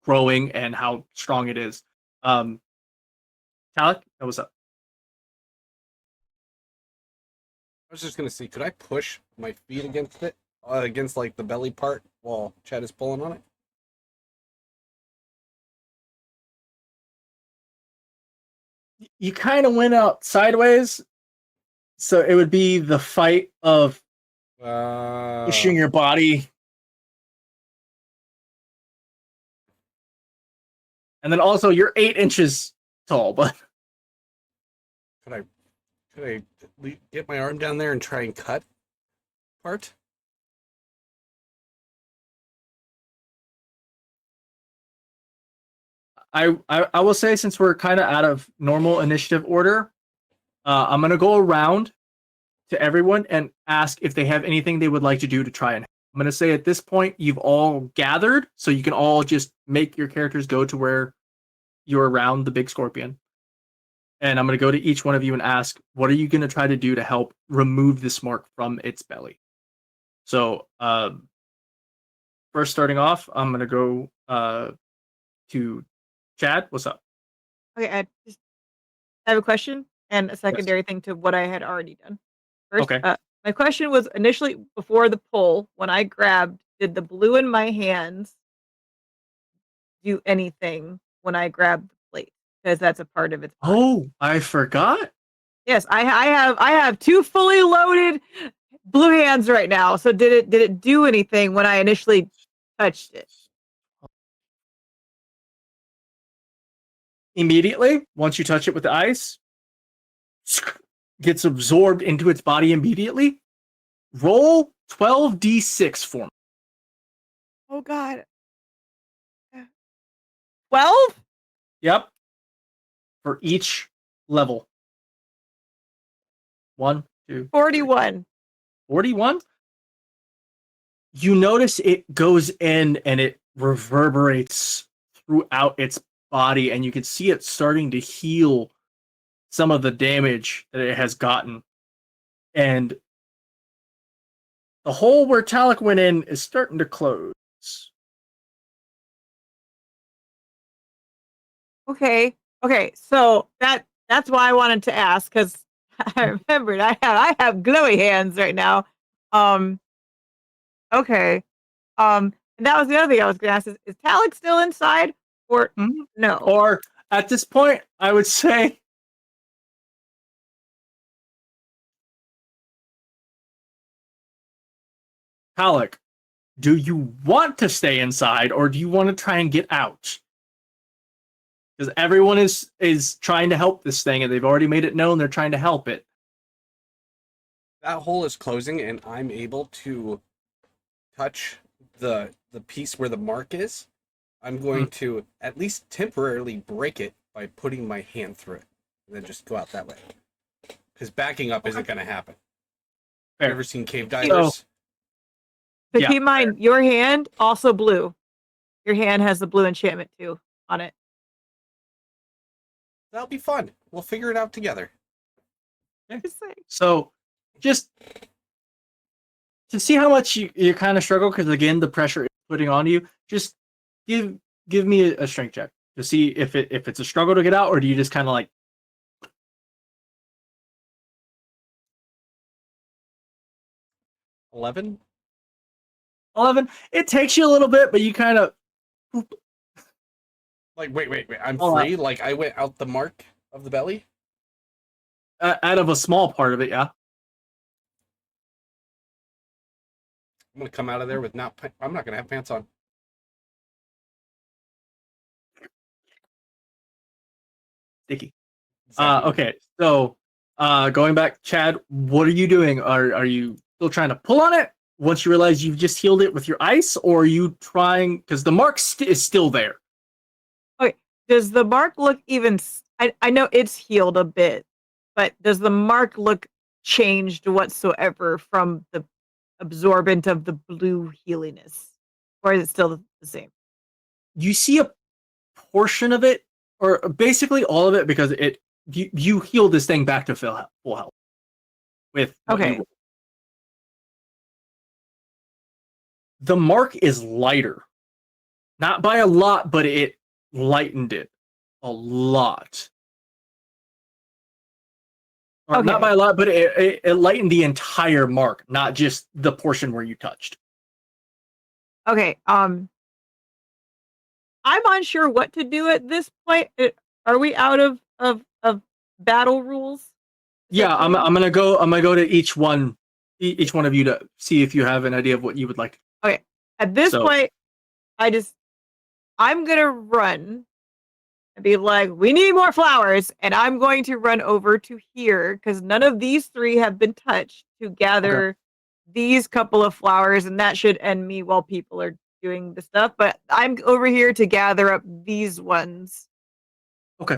growing and how strong it is. Talek, what's up? I was just gonna see, could I push my feet against it, against like the belly part while Chad is pulling on it? You kind of went out sideways, so it would be the fight of pushing your body, and then also you're 8 inches tall. But Could I get my arm down there and try and cut part? I will say, since we're kind of out of normal initiative order, I'm gonna go around to everyone and ask if they have anything they would like to do to try and. I'm gonna say at this point you've all gathered, so you can all just make your characters go to where you're around the big scorpion. And I'm gonna go to each one of you and ask, what are you gonna try to do to help remove this mark from its belly? So, first starting off, I'm gonna go to Chad. What's up? Okay, I have a question and a secondary thing to what I had already done. First, Okay. my question was initially before the pull, when I grabbed, did the blue in my hands do anything when I grabbed the plate? Because that's a part of its body. Oh, I forgot. Yes, I have 2 fully loaded blue hands right now. So did it do anything when I initially touched it? Immediately, once you touch it with the ice, gets absorbed into its body immediately. Roll 12d6 for me. Oh god. 12? Yep. For each level. 1, 2, 41. 41. You notice it goes in and it reverberates throughout its body, and you can see it starting to heal some of the damage that it has gotten. And the hole where Talek went in is starting to close. Okay. Okay. So that's why I wanted to ask, because I remembered I have glowy hands right now. Okay. And that was the other thing I was gonna ask is Talek still inside? Or Mhm. no. Or at this point, I would say Halleck, do you want to stay inside or do you want to try and get out? Because everyone is trying to help this thing and they've already made it known they're trying to help it. That hole is closing, and I'm able to touch the piece where the mark is. I'm going to at least temporarily break it by putting my hand through it, and then just go out that way. Because backing up isn't going to happen. Fair. You ever seen cave divers? So Yeah, keep in mind, your hand also blue. Your hand has the blue enchantment too on it. That'll be fun. We'll figure it out together. Just saying. So just to see how much you kind of struggle, because again, the pressure is putting on you, just give me a strength check to see if it's a struggle to get out, or do you just kind of like 11? 11? It takes you a little bit, but you kind of Like, wait. I'm Oh, free? Like, I went out the mark of the belly? out of a small part of it, yeah. I'm going to come out of there with I'm not going to have pants on. Sticky. Exactly. Okay, so going back, Chad, what are you doing? Are you still trying to pull on it once you realize you've just healed it with your ice, or are you trying because the mark is still there? Does the mark look even? I know it's healed a bit, but does the mark look changed whatsoever from the absorbent of the blue healiness, or is it still the same? You see a portion of it, or basically all of it, because you heal this thing back to full health with what Okay. The mark is lighter, not by a lot, but it lightened it a lot. Or not Okay. by a lot, but it lightened the entire mark, not just the portion where you touched. Okay. I'm unsure what to do at this point. Are we out of battle rules? Yeah, I'm essentially? gonna go to each one of you to see if you have an idea of what you would like. Okay. At this So- point, I'm gonna run and be like, we need more flowers, and I'm going to run over to here because none of these three have been touched to gather these couple of flowers, and that should end me while people are doing the stuff. But I'm over here to gather up these ones. Okay.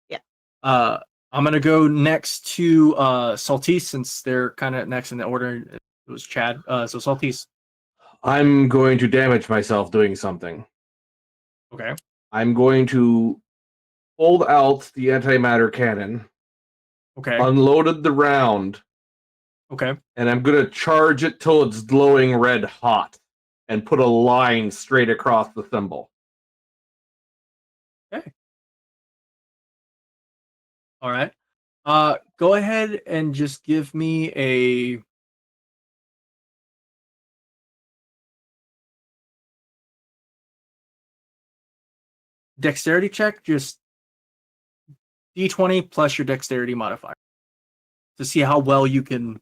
Yeah. I'm gonna go next to Saltise since they're kind of next in the order. It was Chad. So Saltise. I'm going to damage myself doing something. Okay. I'm going to hold out the antimatter cannon, Okay. unloaded the round, Okay. and I'm going to charge it till it's glowing red hot and put a line straight across the symbol. Okay. All right. Go ahead and just give me a dexterity check. Just D20 plus your dexterity modifier to see how well you can.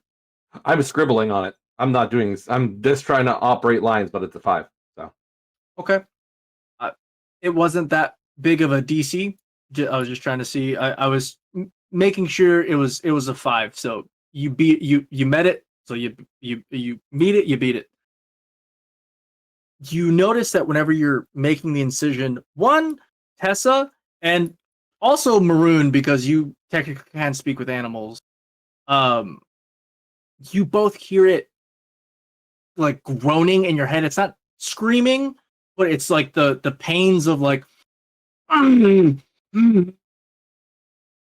I'm scribbling on it. I'm not doing this. I'm just trying to operate lines, but it's a 5. So Okay. It wasn't that big of a DC. I was just trying to see. I was making sure it was a 5. So you met it. So you meet it. You beat it. You notice that whenever you're making the incision, one, Tessa, and also Maroon, because you technically can speak with animals, you both hear it like groaning in your head. It's not screaming, but it's like the pains of like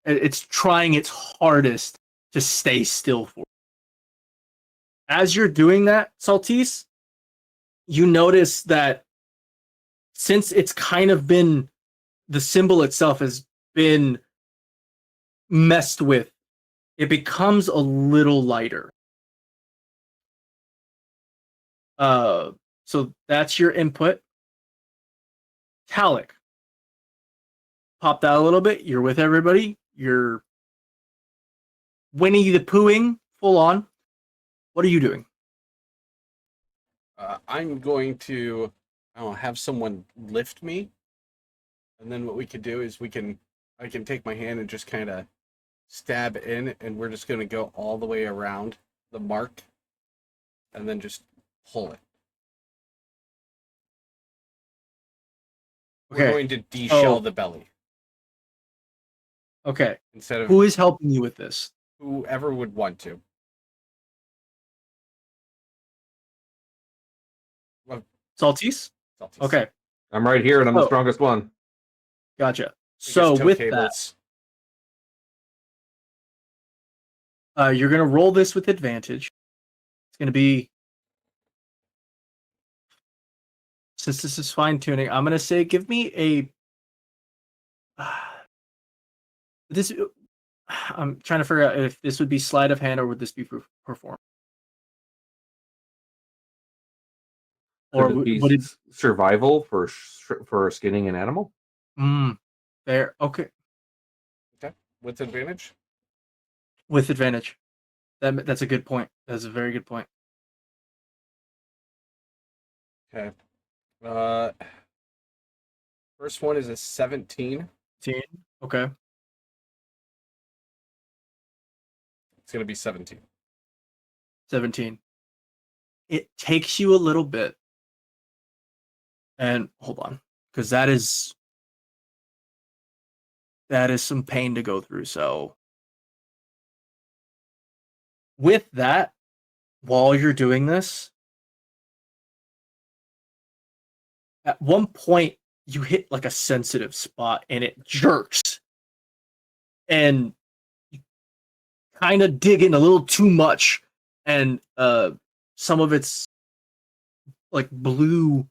it's trying its hardest to stay still for. As you're doing that, Saltise, you notice that since it's kind of been the symbol itself has been messed with, it becomes a little lighter. So that's your input. Talik, popped out a little bit. You're with everybody. You're Winnie the Poohing full on. What are you doing? I'm going to, I don't know, have someone lift me, and then what we could do is I can take my hand and just kind of stab in, and we're just going to go all the way around the mark, and then just pull it. We're Okay. going to de-shell Oh. the belly Okay. instead of Who is helping you with this? whoever would want to. Saltese? Salties. Okay. I'm right here, and I'm the Oh. strongest one. Gotcha. We So just tow with cables. that, you're gonna roll this with advantage. It's gonna be, since this is fine tuning, I'm gonna say give me a this. I'm trying to figure out if this would be sleight of hand or would this be perform, or Could it be would it? survival for skinning an animal? There. Okay, Okay. With advantage? with advantage. That's a good point. That's a very good point. Okay. First one is a 17. 18. Okay. It's going to be 17. 17. It takes you a little bit. And hold on, because that is some pain to go through. So with that, while you're doing this, at one point you hit like a sensitive spot and it jerks. And you kind of dig in a little too much. And some of its like blue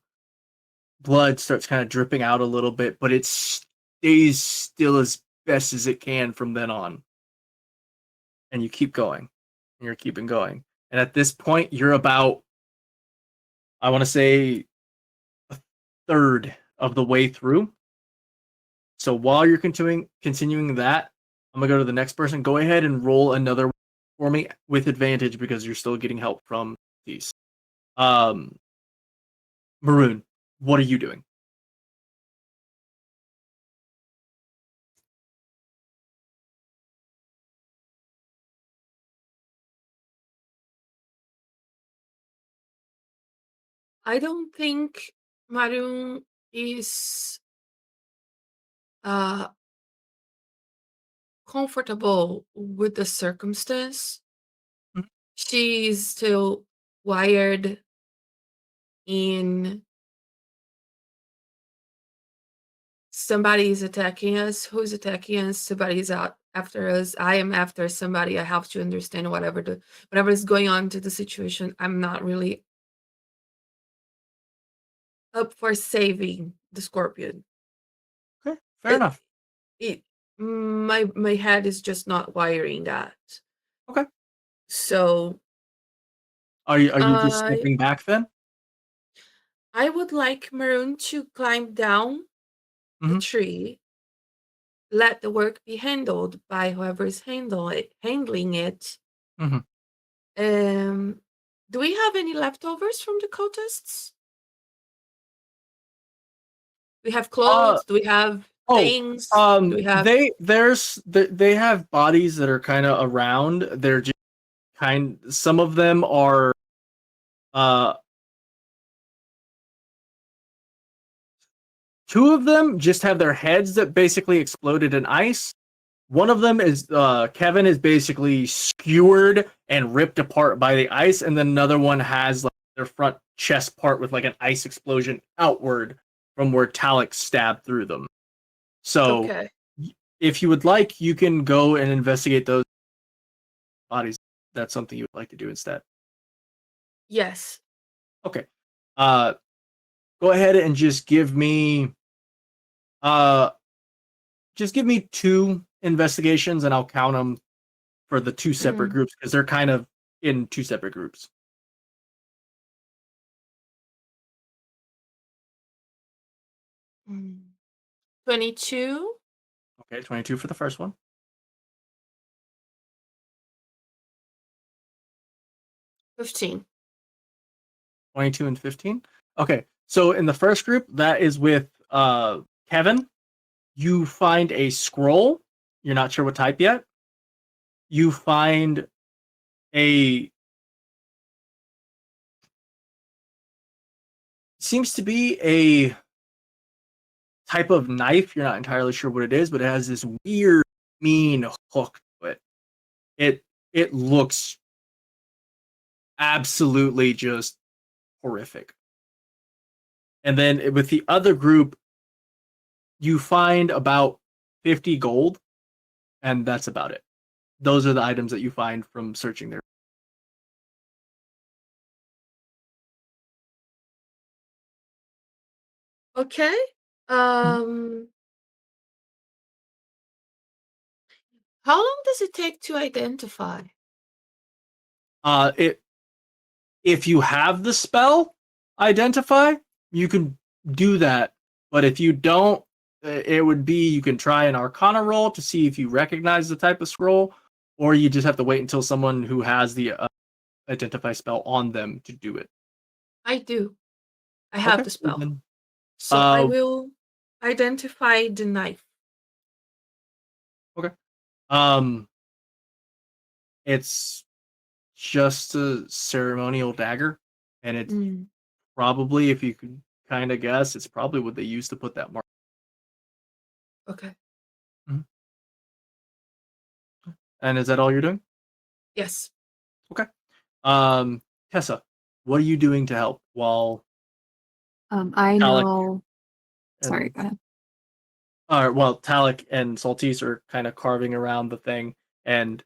blood starts kind of dripping out a little bit, but it stays still as best as it can from then on. And you keep going. And you're keeping going. And at this point, you're about, I want to say, a third of the way through. So while you're continuing that, I'm gonna go to the next person. Go ahead and roll another for me with advantage because you're still getting help from these. Maroon, what are you doing? I don't think Maroon is uh comfortable with the circumstance. Mhm. She's still wired in somebody's attacking us. Who's attacking us? Somebody's out after us. I am after somebody. I have to understand whatever is going on to the situation. I'm not really up for saving the scorpion. Okay, fair enough. My head is just not wiring that. Okay. So Are you just stepping back then? I would like Maroon to climb down the Mhm. tree. Let the work be handled by whoever is handling it. Mhm. Do we have any leftovers from the cultists? We have clothes. Do we have things? Do we have? They have bodies that are kind of around. They're just some of them are uh two of them just have their heads that basically exploded in ice. One of them is Kevin is basically skewered and ripped apart by the ice, and then another one has like their front chest part with like an ice explosion outward from where Talek stabbed through them. So Okay. if you would like, you can go and investigate those bodies. That's something you would like to do instead. Yes. Okay. Go ahead and just give me two investigations and I'll count them for the two separate groups because they're kind of in two separate groups. 22. Okay, 22 for the first one. 15. 22 and 15. Okay, so in the first group, that is with Kevin. You find a scroll. You're not sure what type yet. You find a seems to be a type of knife. You're not entirely sure what it is, but it has this weird, mean hook to it. It looks absolutely just horrific. And then with the other group, you find about 50 gold, and that's about it. Those are the items that you find from searching there. Okay. How long does it take to identify? It if you have the spell identify, you can do that. But if you don't, it would be you can try an Arcana roll to see if you recognize the type of scroll, or you just have to wait until someone who has the identify spell on them to do it. I do. I have Okay, the spell. then, So I will identify the knife. okay. It's just a ceremonial dagger, and it's probably, if you could kind of guess, it's probably what they used to put that mark. Okay. And is that all you're doing? Yes. Okay. Tessa, what are you doing to help while I Alec know. and Sorry, go ahead. well, Talik and Saltise are kind of carving around the thing, and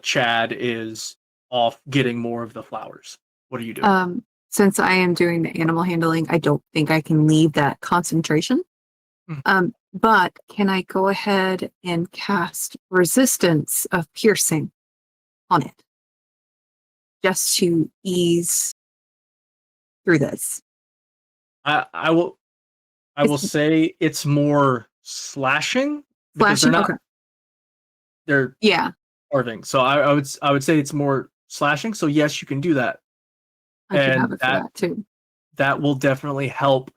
Chad is off getting more of the flowers. What are you doing? Since I am doing the animal handling, I don't think I can leave that concentration. But can I go ahead and cast resistance of piercing on it? Just to ease through this. I will say it's more slashing because Flashing? they're not Okay. they're Yeah. carving. So I would say it's more slashing. So yes, you can do that. I should And have it for that too. that will definitely help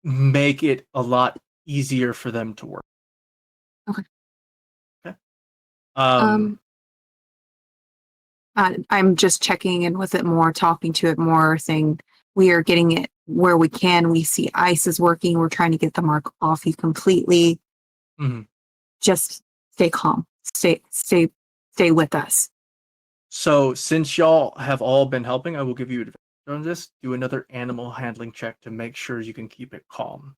make it a lot easier for them to work. Okay. Okay. I'm just checking in with it more, talking to it more, saying we are getting it where we can. We see ice is working. We're trying to get the mark off you completely. Just stay calm. Stay with us. So since y'all have all been helping, I will give you advantage on this. Do another animal handling check to make sure you can keep it calm.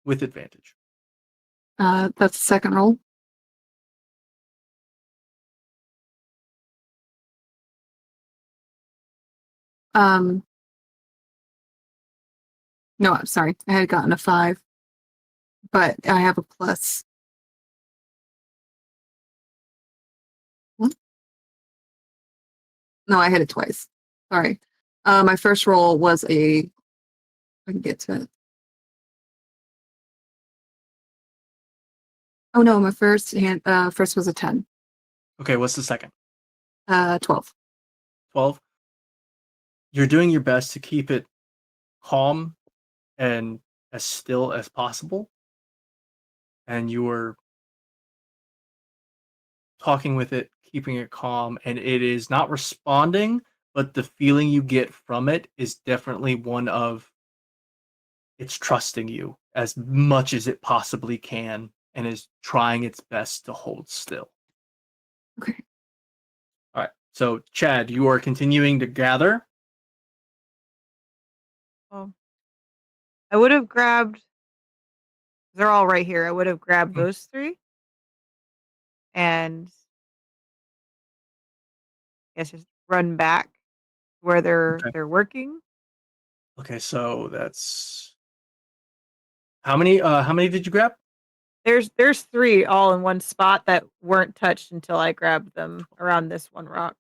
With advantage. That's the second roll. No, I'm sorry. I had gotten a 5, but I have a plus. What? No, I had it twice. Sorry. My first roll was I can get to it. Oh no, my first was a 10. Okay, what's the second? 12. 12. You're doing your best to keep it calm and as still as possible. And you're talking with it, keeping it calm, and it is not responding, but the feeling you get from it is definitely one of it's trusting you as much as it possibly can and is trying its best to hold still. Okay. All right. So, Chad, you are continuing to gather. I would have grabbed. They're all right here. I would have grabbed those 3, and I guess just run back where they're working. Okay, so that's how many did you grab? There's 3 all in one spot that weren't touched until I grabbed them around this one rock.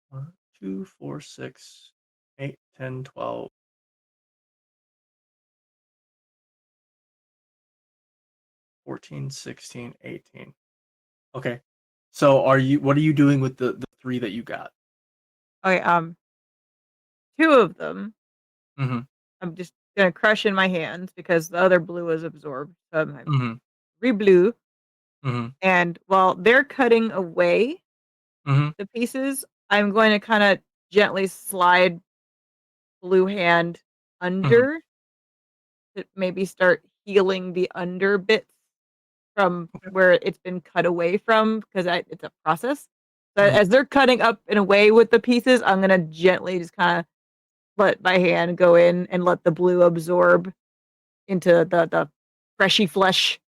1, 2, 4, 6, 8, 10, 12. 14, 16, 18. Okay. So what are you doing with the 3 that you got? Okay, 2 of them Mm-hmm. I'm just gonna crush in my hands because the other blue is absorbed. So I'm Mm-hmm. re-blue, Mm-hmm. and while they're cutting away Mm-hmm. the pieces, I'm going to kind of gently slide blue hand under to maybe start healing the under bits from Okay. where it's been cut away from because it's a process. But Mhm. as they're cutting up and away with the pieces, I'm gonna gently just kind of let my hand go in and let the blue absorb into the freshy flesh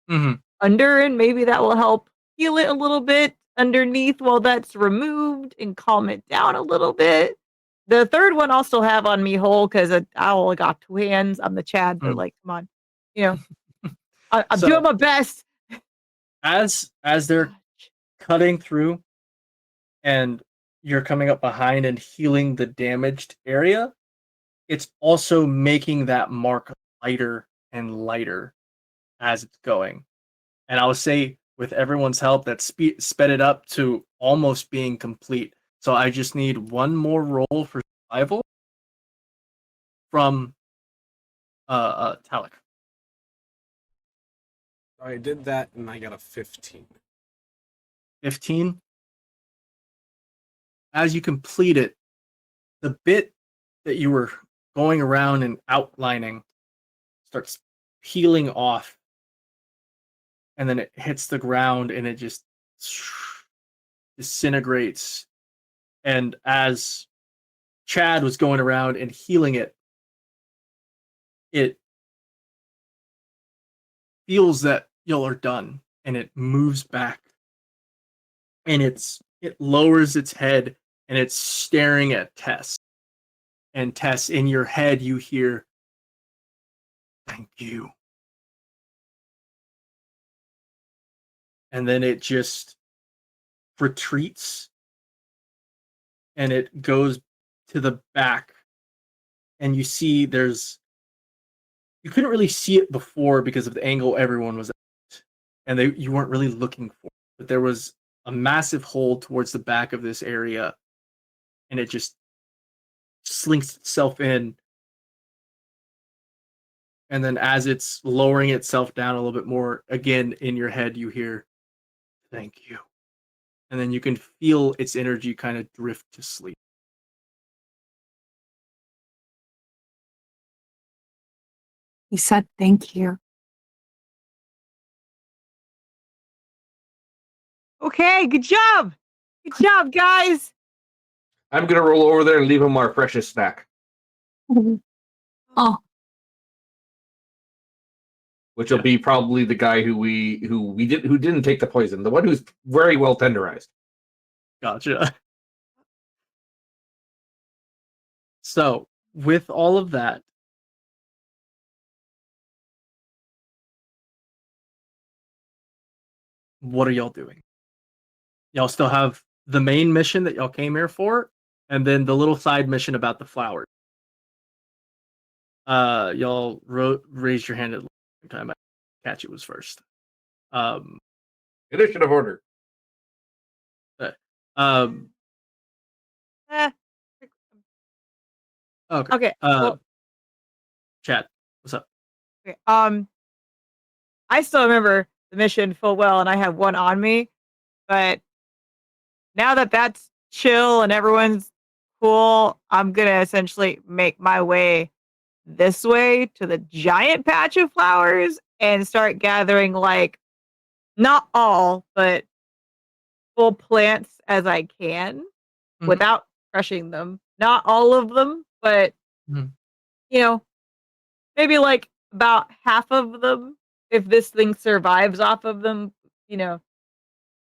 Mm-hmm. under, and maybe that will help heal it a little bit underneath while that's removed and calm it down a little bit. The third one I'll still have on me whole because I only got 2 hands. I'm the Chad, but Mm. like, come on, you know, I'm So doing my best. as they're cutting through and you're coming up behind and healing the damaged area, it's also making that mark lighter and lighter as it's going. And I would say with everyone's help, that sped it up to almost being complete. So I just need one more roll for survival from Talik. I did that and I got a 15. 15. As you complete it, the bit that you were going around and outlining starts peeling off, and then it hits the ground and it just disintegrates. And as Chad was going around and healing it, it feels that y'all are done, and it moves back, and it lowers its head, and it's staring at Tess. And Tess, in your head, you hear, "Thank you." And then it just retreats, and it goes to the back, and you see you couldn't really see it before because of the angle everyone was at, and you weren't really looking for it, but there was a massive hole towards the back of this area, and it just slinks itself in. And then as it's lowering itself down a little bit more, again in your head you hear, "Thank you." And then you can feel its energy kind of drift to sleep. He said thank you. Okay, good job. Good job, guys. I'm gonna roll over there and leave him our precious snack, Oh, which will Yeah. be probably the guy who didn't take the poison, the one who's very well tenderized. Gotcha. So, with all of that, what are y'all doing? Y'all still have the main mission that y'all came here for, and then the little side mission about the flowers. Y'all raised your hand at the same time. Catch it was first. Um, Initiative order. uh, um, Eh, okay. okay. Well, Chat. What's up? okay. I still remember the mission full well, and I have one on me. But now that that's chill and everyone's cool, I'm gonna essentially make my way this way to the giant patch of flowers and start gathering like not all, but full plants as I can Mhm. without crushing them. Not all of them, but Mhm. you know, maybe like about half of them. If this thing survives off of them, you know,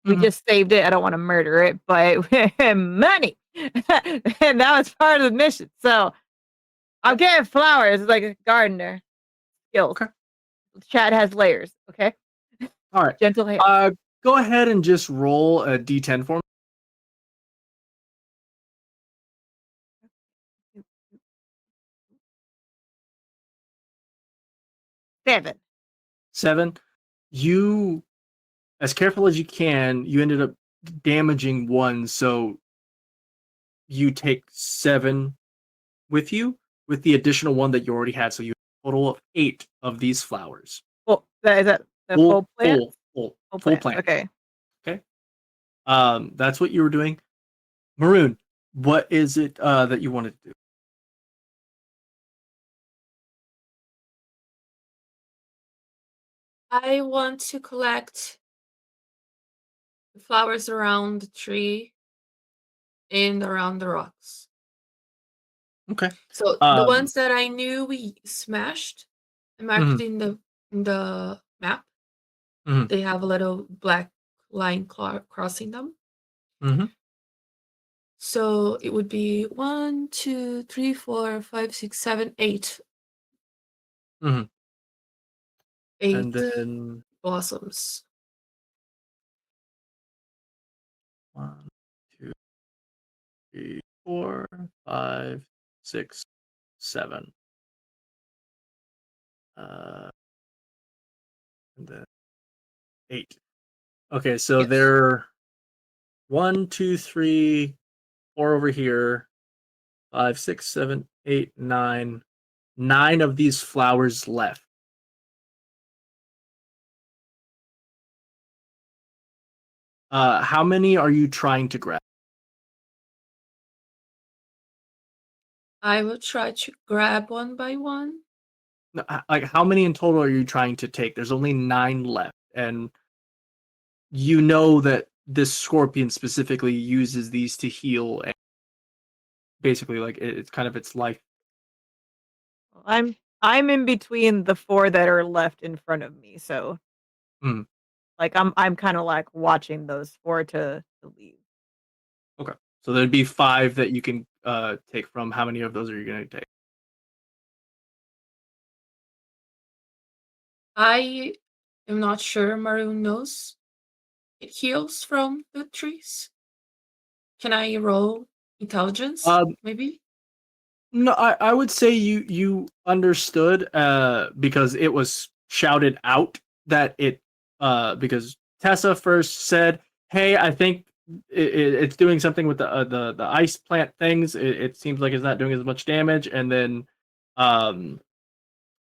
we Mhm. just saved it. I don't want to murder it, but money. And that was part of the mission. So I'm getting flowers like a gardener skills. Okay. Chad has layers, okay? All right. Gentle hand. Go ahead and just roll a d10 for me. 7. 7. you, as careful as you can, you ended up damaging one, so you take 7 with you, with the additional one that you already had. So you have a total of 8 of these flowers. Well, is that the Full, full plant? full Full plant. Okay. Okay. That's what you were doing. Maroon, what is it that you wanted to do? I want to collect the flowers around the tree and around the rocks. Okay. So the Um, ones that I knew we smashed, I marked Mhm. it in the map. Mhm. They have a little black line crossing them. Mhm. So it would be 1, 2, 3, 4, 5, 6, 7, 8. Mhm. 8 And then blossoms. 1, 2, 3, 4, 5, 6, 7. And then 8. Okay, so Yes. there 1, 2, 3, 4 over here, 5, 6, 7, 8, 9. 9 of these flowers left. How many are you trying to grab? I will try to grab one by one. No, like, how many in total are you trying to take? There's only 9 left, and you know that this scorpion specifically uses these to heal, and basically, like, it's kind of its life. I'm in between the 4 that are left in front of me, so Mm, like I'm kind of like watching those 4 to leave. okay, so there'd be 5 that you can take from. How many of those are you going to take? I am not sure Maroon knows. It heals from the trees. Can I roll intelligence? Um, Maybe? No, I would say you understood because it was shouted out that it because Tessa first said, "Hey, I think it's doing something with the ice plant things. It seems like it's not doing as much damage." And then um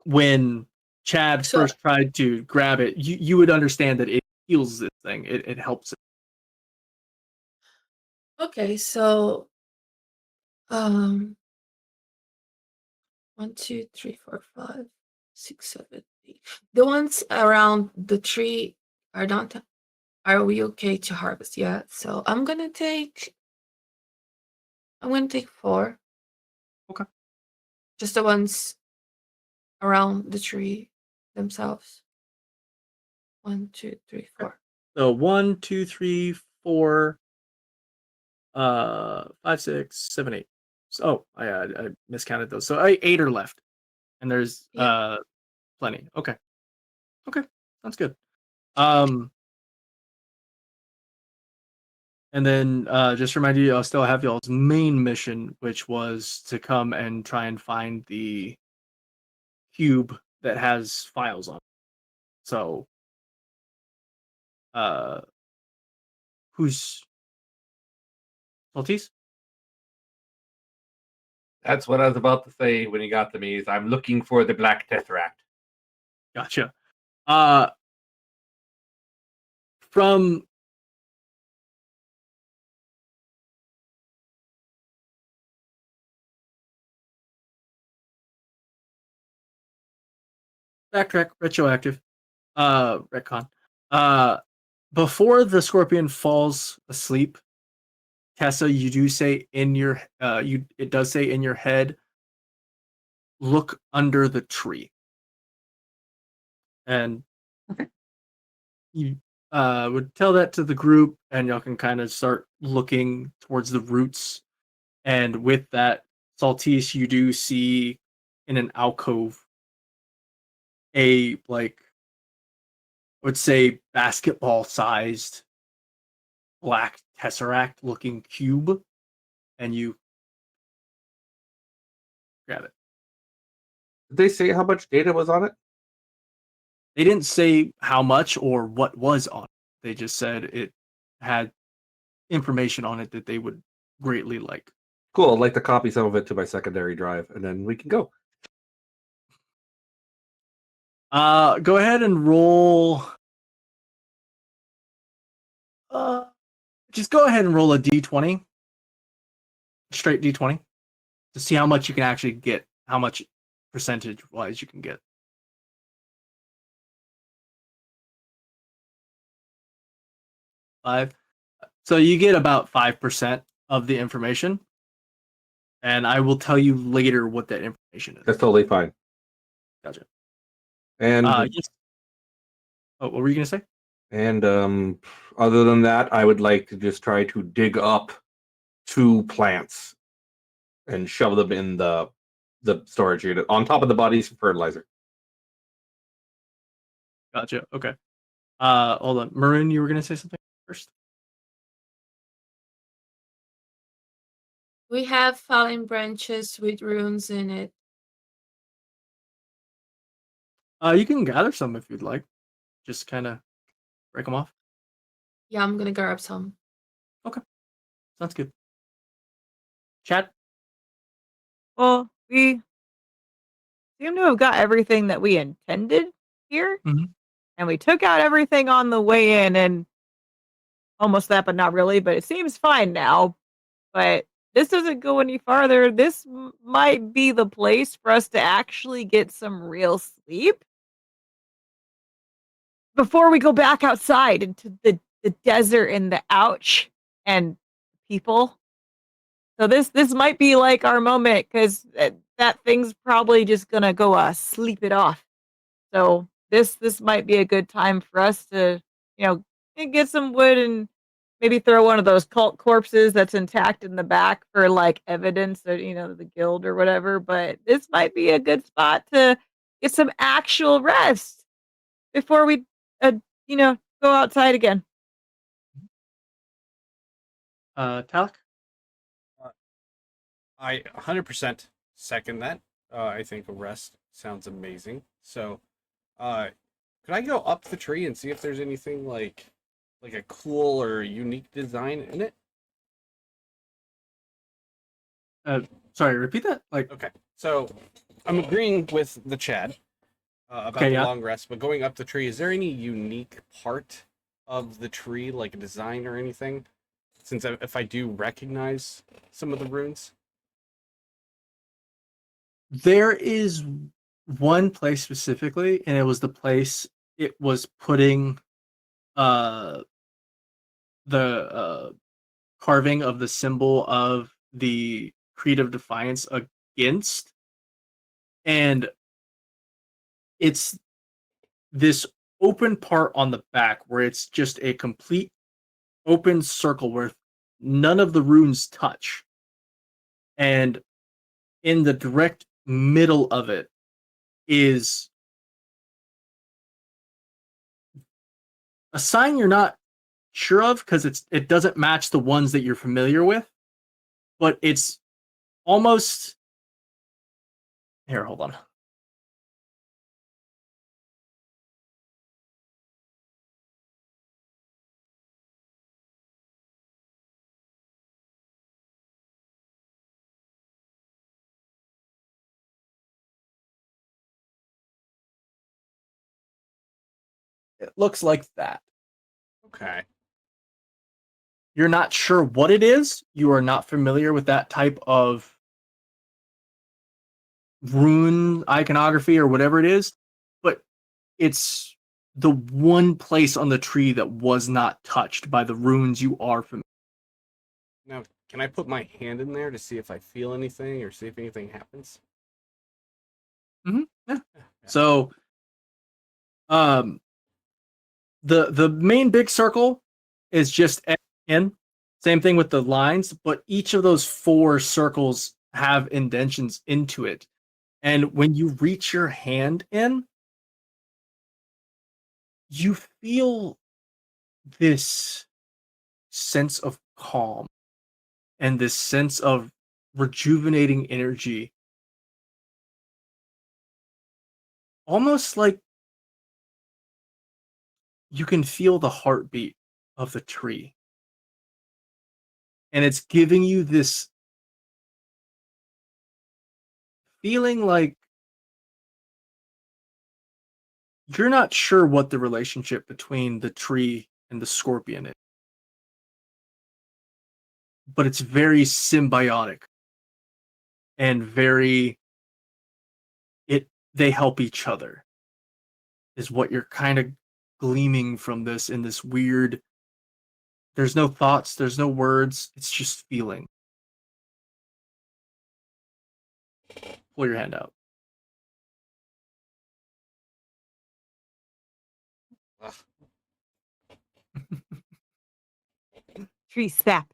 when Chad So, first tried to grab it, you would understand that it heals this thing. It helps it. okay, so um 1, 2, 3, 4, 5, 6, 7, 8. The ones around the tree are not are we okay to harvest? Yeah. So I'm gonna take 4. Okay. Just the ones around the tree themselves. 1, 2, 3, 4. So 1, 2, 3, 4. 5, 6, 7, 8. So I miscounted those. So 8 are left, and there's Yeah. plenty. Okay, okay, sounds good. Um, and then just remind you, I'll still have y'all's main mission, which was to come and try and find the cube that has files on it. So uh, who's Maltese? That's what I was about to say when he got to me. Is I'm looking for the Black Tesseract. Gotcha. Uh, from backtrack retroactive. Retcon. Uh, before the scorpion falls asleep, Tessa, you do say in your it does say in your head, look under the tree, and Okay. you would tell that to the group, and y'all can kind of start looking towards the roots. And with that, Saltice, you do see in an alcove a, like, I would say basketball sized black tesseract looking cube, and you grab it. Did they say how much data was on it? They didn't say how much or what was on it. They just said it had information on it that they would greatly like. Cool. I'd like to copy some of it to my secondary drive, and then we can go. Go ahead and roll. Just go ahead and roll a d20, straight d20, to see how much you can actually get, how much percentage-wise you can get. 5. So you get about 5% of the information, and I will tell you later what that information is. That's totally fine. Gotcha. And Yes. Oh, what were you gonna say? and other than that, I would like to just try to dig up 2 plants and shove them in the storage unit on top of the bodies for fertilizer. Gotcha. Okay. Hold on, Maroon, you were gonna say something first. We have fallen branches with runes in it. You can gather some if you'd like. Just kind of break them off. Yeah, I'm gonna grab some. Sounds good. Chat. Well, we seem to have got everything that we intended here. Mhm. And we took out everything on the way in and almost that, but not really. But it seems fine now. But this doesn't go any farther. This might be the place for us to actually get some real sleep before we go back outside into the desert and the ouch and people. So this might be like our moment because that thing's probably just gonna go sleep it off. So this might be a good time for us to get some wood and maybe throw one of those cult corpses that's intact in the back for like evidence or the guild or whatever. But this might be a good spot to get some actual rest before we go outside again. Talak. I 100% second that. I think a rest sounds amazing. So, could I go up the tree and see if there's anything like a cool or unique design in it? Sorry, repeat that. Like, Okay, so I'm agreeing with the Chad about Okay, the yeah. long rest, but going up the tree, is there any unique part of the tree, like a design or anything? Since if I do recognize some of the runes. there is one place specifically, and it was the place it was putting the carving of the symbol of the Creed of Defiance against, and it's this open part on the back where it's just a complete open circle where none of the runes touch, and in the direct middle of it is a sign you're not sure of because it doesn't match the ones that you're familiar with, but it's almost here. Hold on. It looks like that. Okay. You're not sure what it is. You are not familiar with that type of rune iconography or whatever it is, but it's the one place on the tree that was not touched by the runes you are familiar. Now, can I put my hand in there to see if I feel anything or see if anything happens? Yeah. So, the main big circle is just in. Same thing with the lines, but each of those 4 circles have indentions into it. And when you reach your hand in, you feel this sense of calm and this sense of rejuvenating energy. Almost like you can feel the heartbeat of the tree. And it's giving you this feeling like you're not sure what the relationship between the tree and the scorpion is, but it's very symbiotic and very they help each other is what you're kind of gleaming from this in this weird, there's no thoughts, there's no words, it's just feeling. Pull your hand out. Ugh. Tree sap.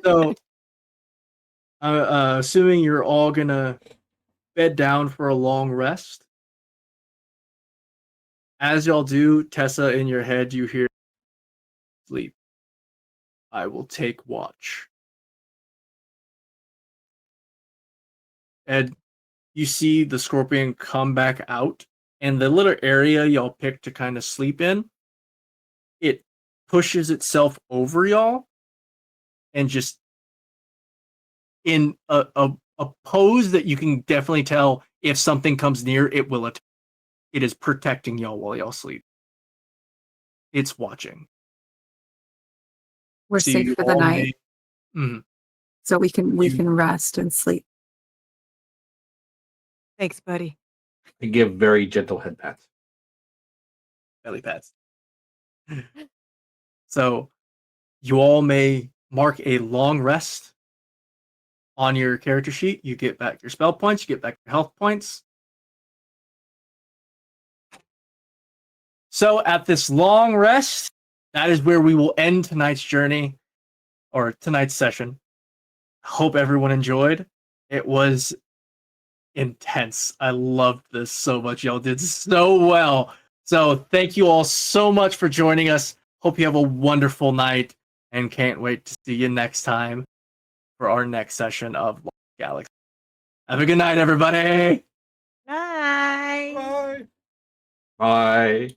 So assuming you're all gonna bed down for a long rest, as y'all do, Tessa, in your head you hear, sleep, I will take watch. And you see the scorpion come back out, and the little area y'all picked to kind of sleep in, it pushes itself over y'all and just in a pose that you can definitely tell if something comes near, it will attack. It is protecting y'all while y'all sleep. It's watching. We're So safe you for the all night, Mhm. so we can You- rest and sleep. Thanks, buddy. I give very gentle head pats. belly pats. So you all may mark a long rest on your character sheet. You get back your spell points, you get back your health points. So at this long rest, that is where we will end tonight's journey or tonight's session. Hope everyone enjoyed. It was intense. I loved this so much. Y'all did so well. So thank you all so much for joining us. Hope you have a wonderful night and can't wait to see you next time for our next session of Lost Galaxy. Have a good night, everybody. Night. Bye. Bye.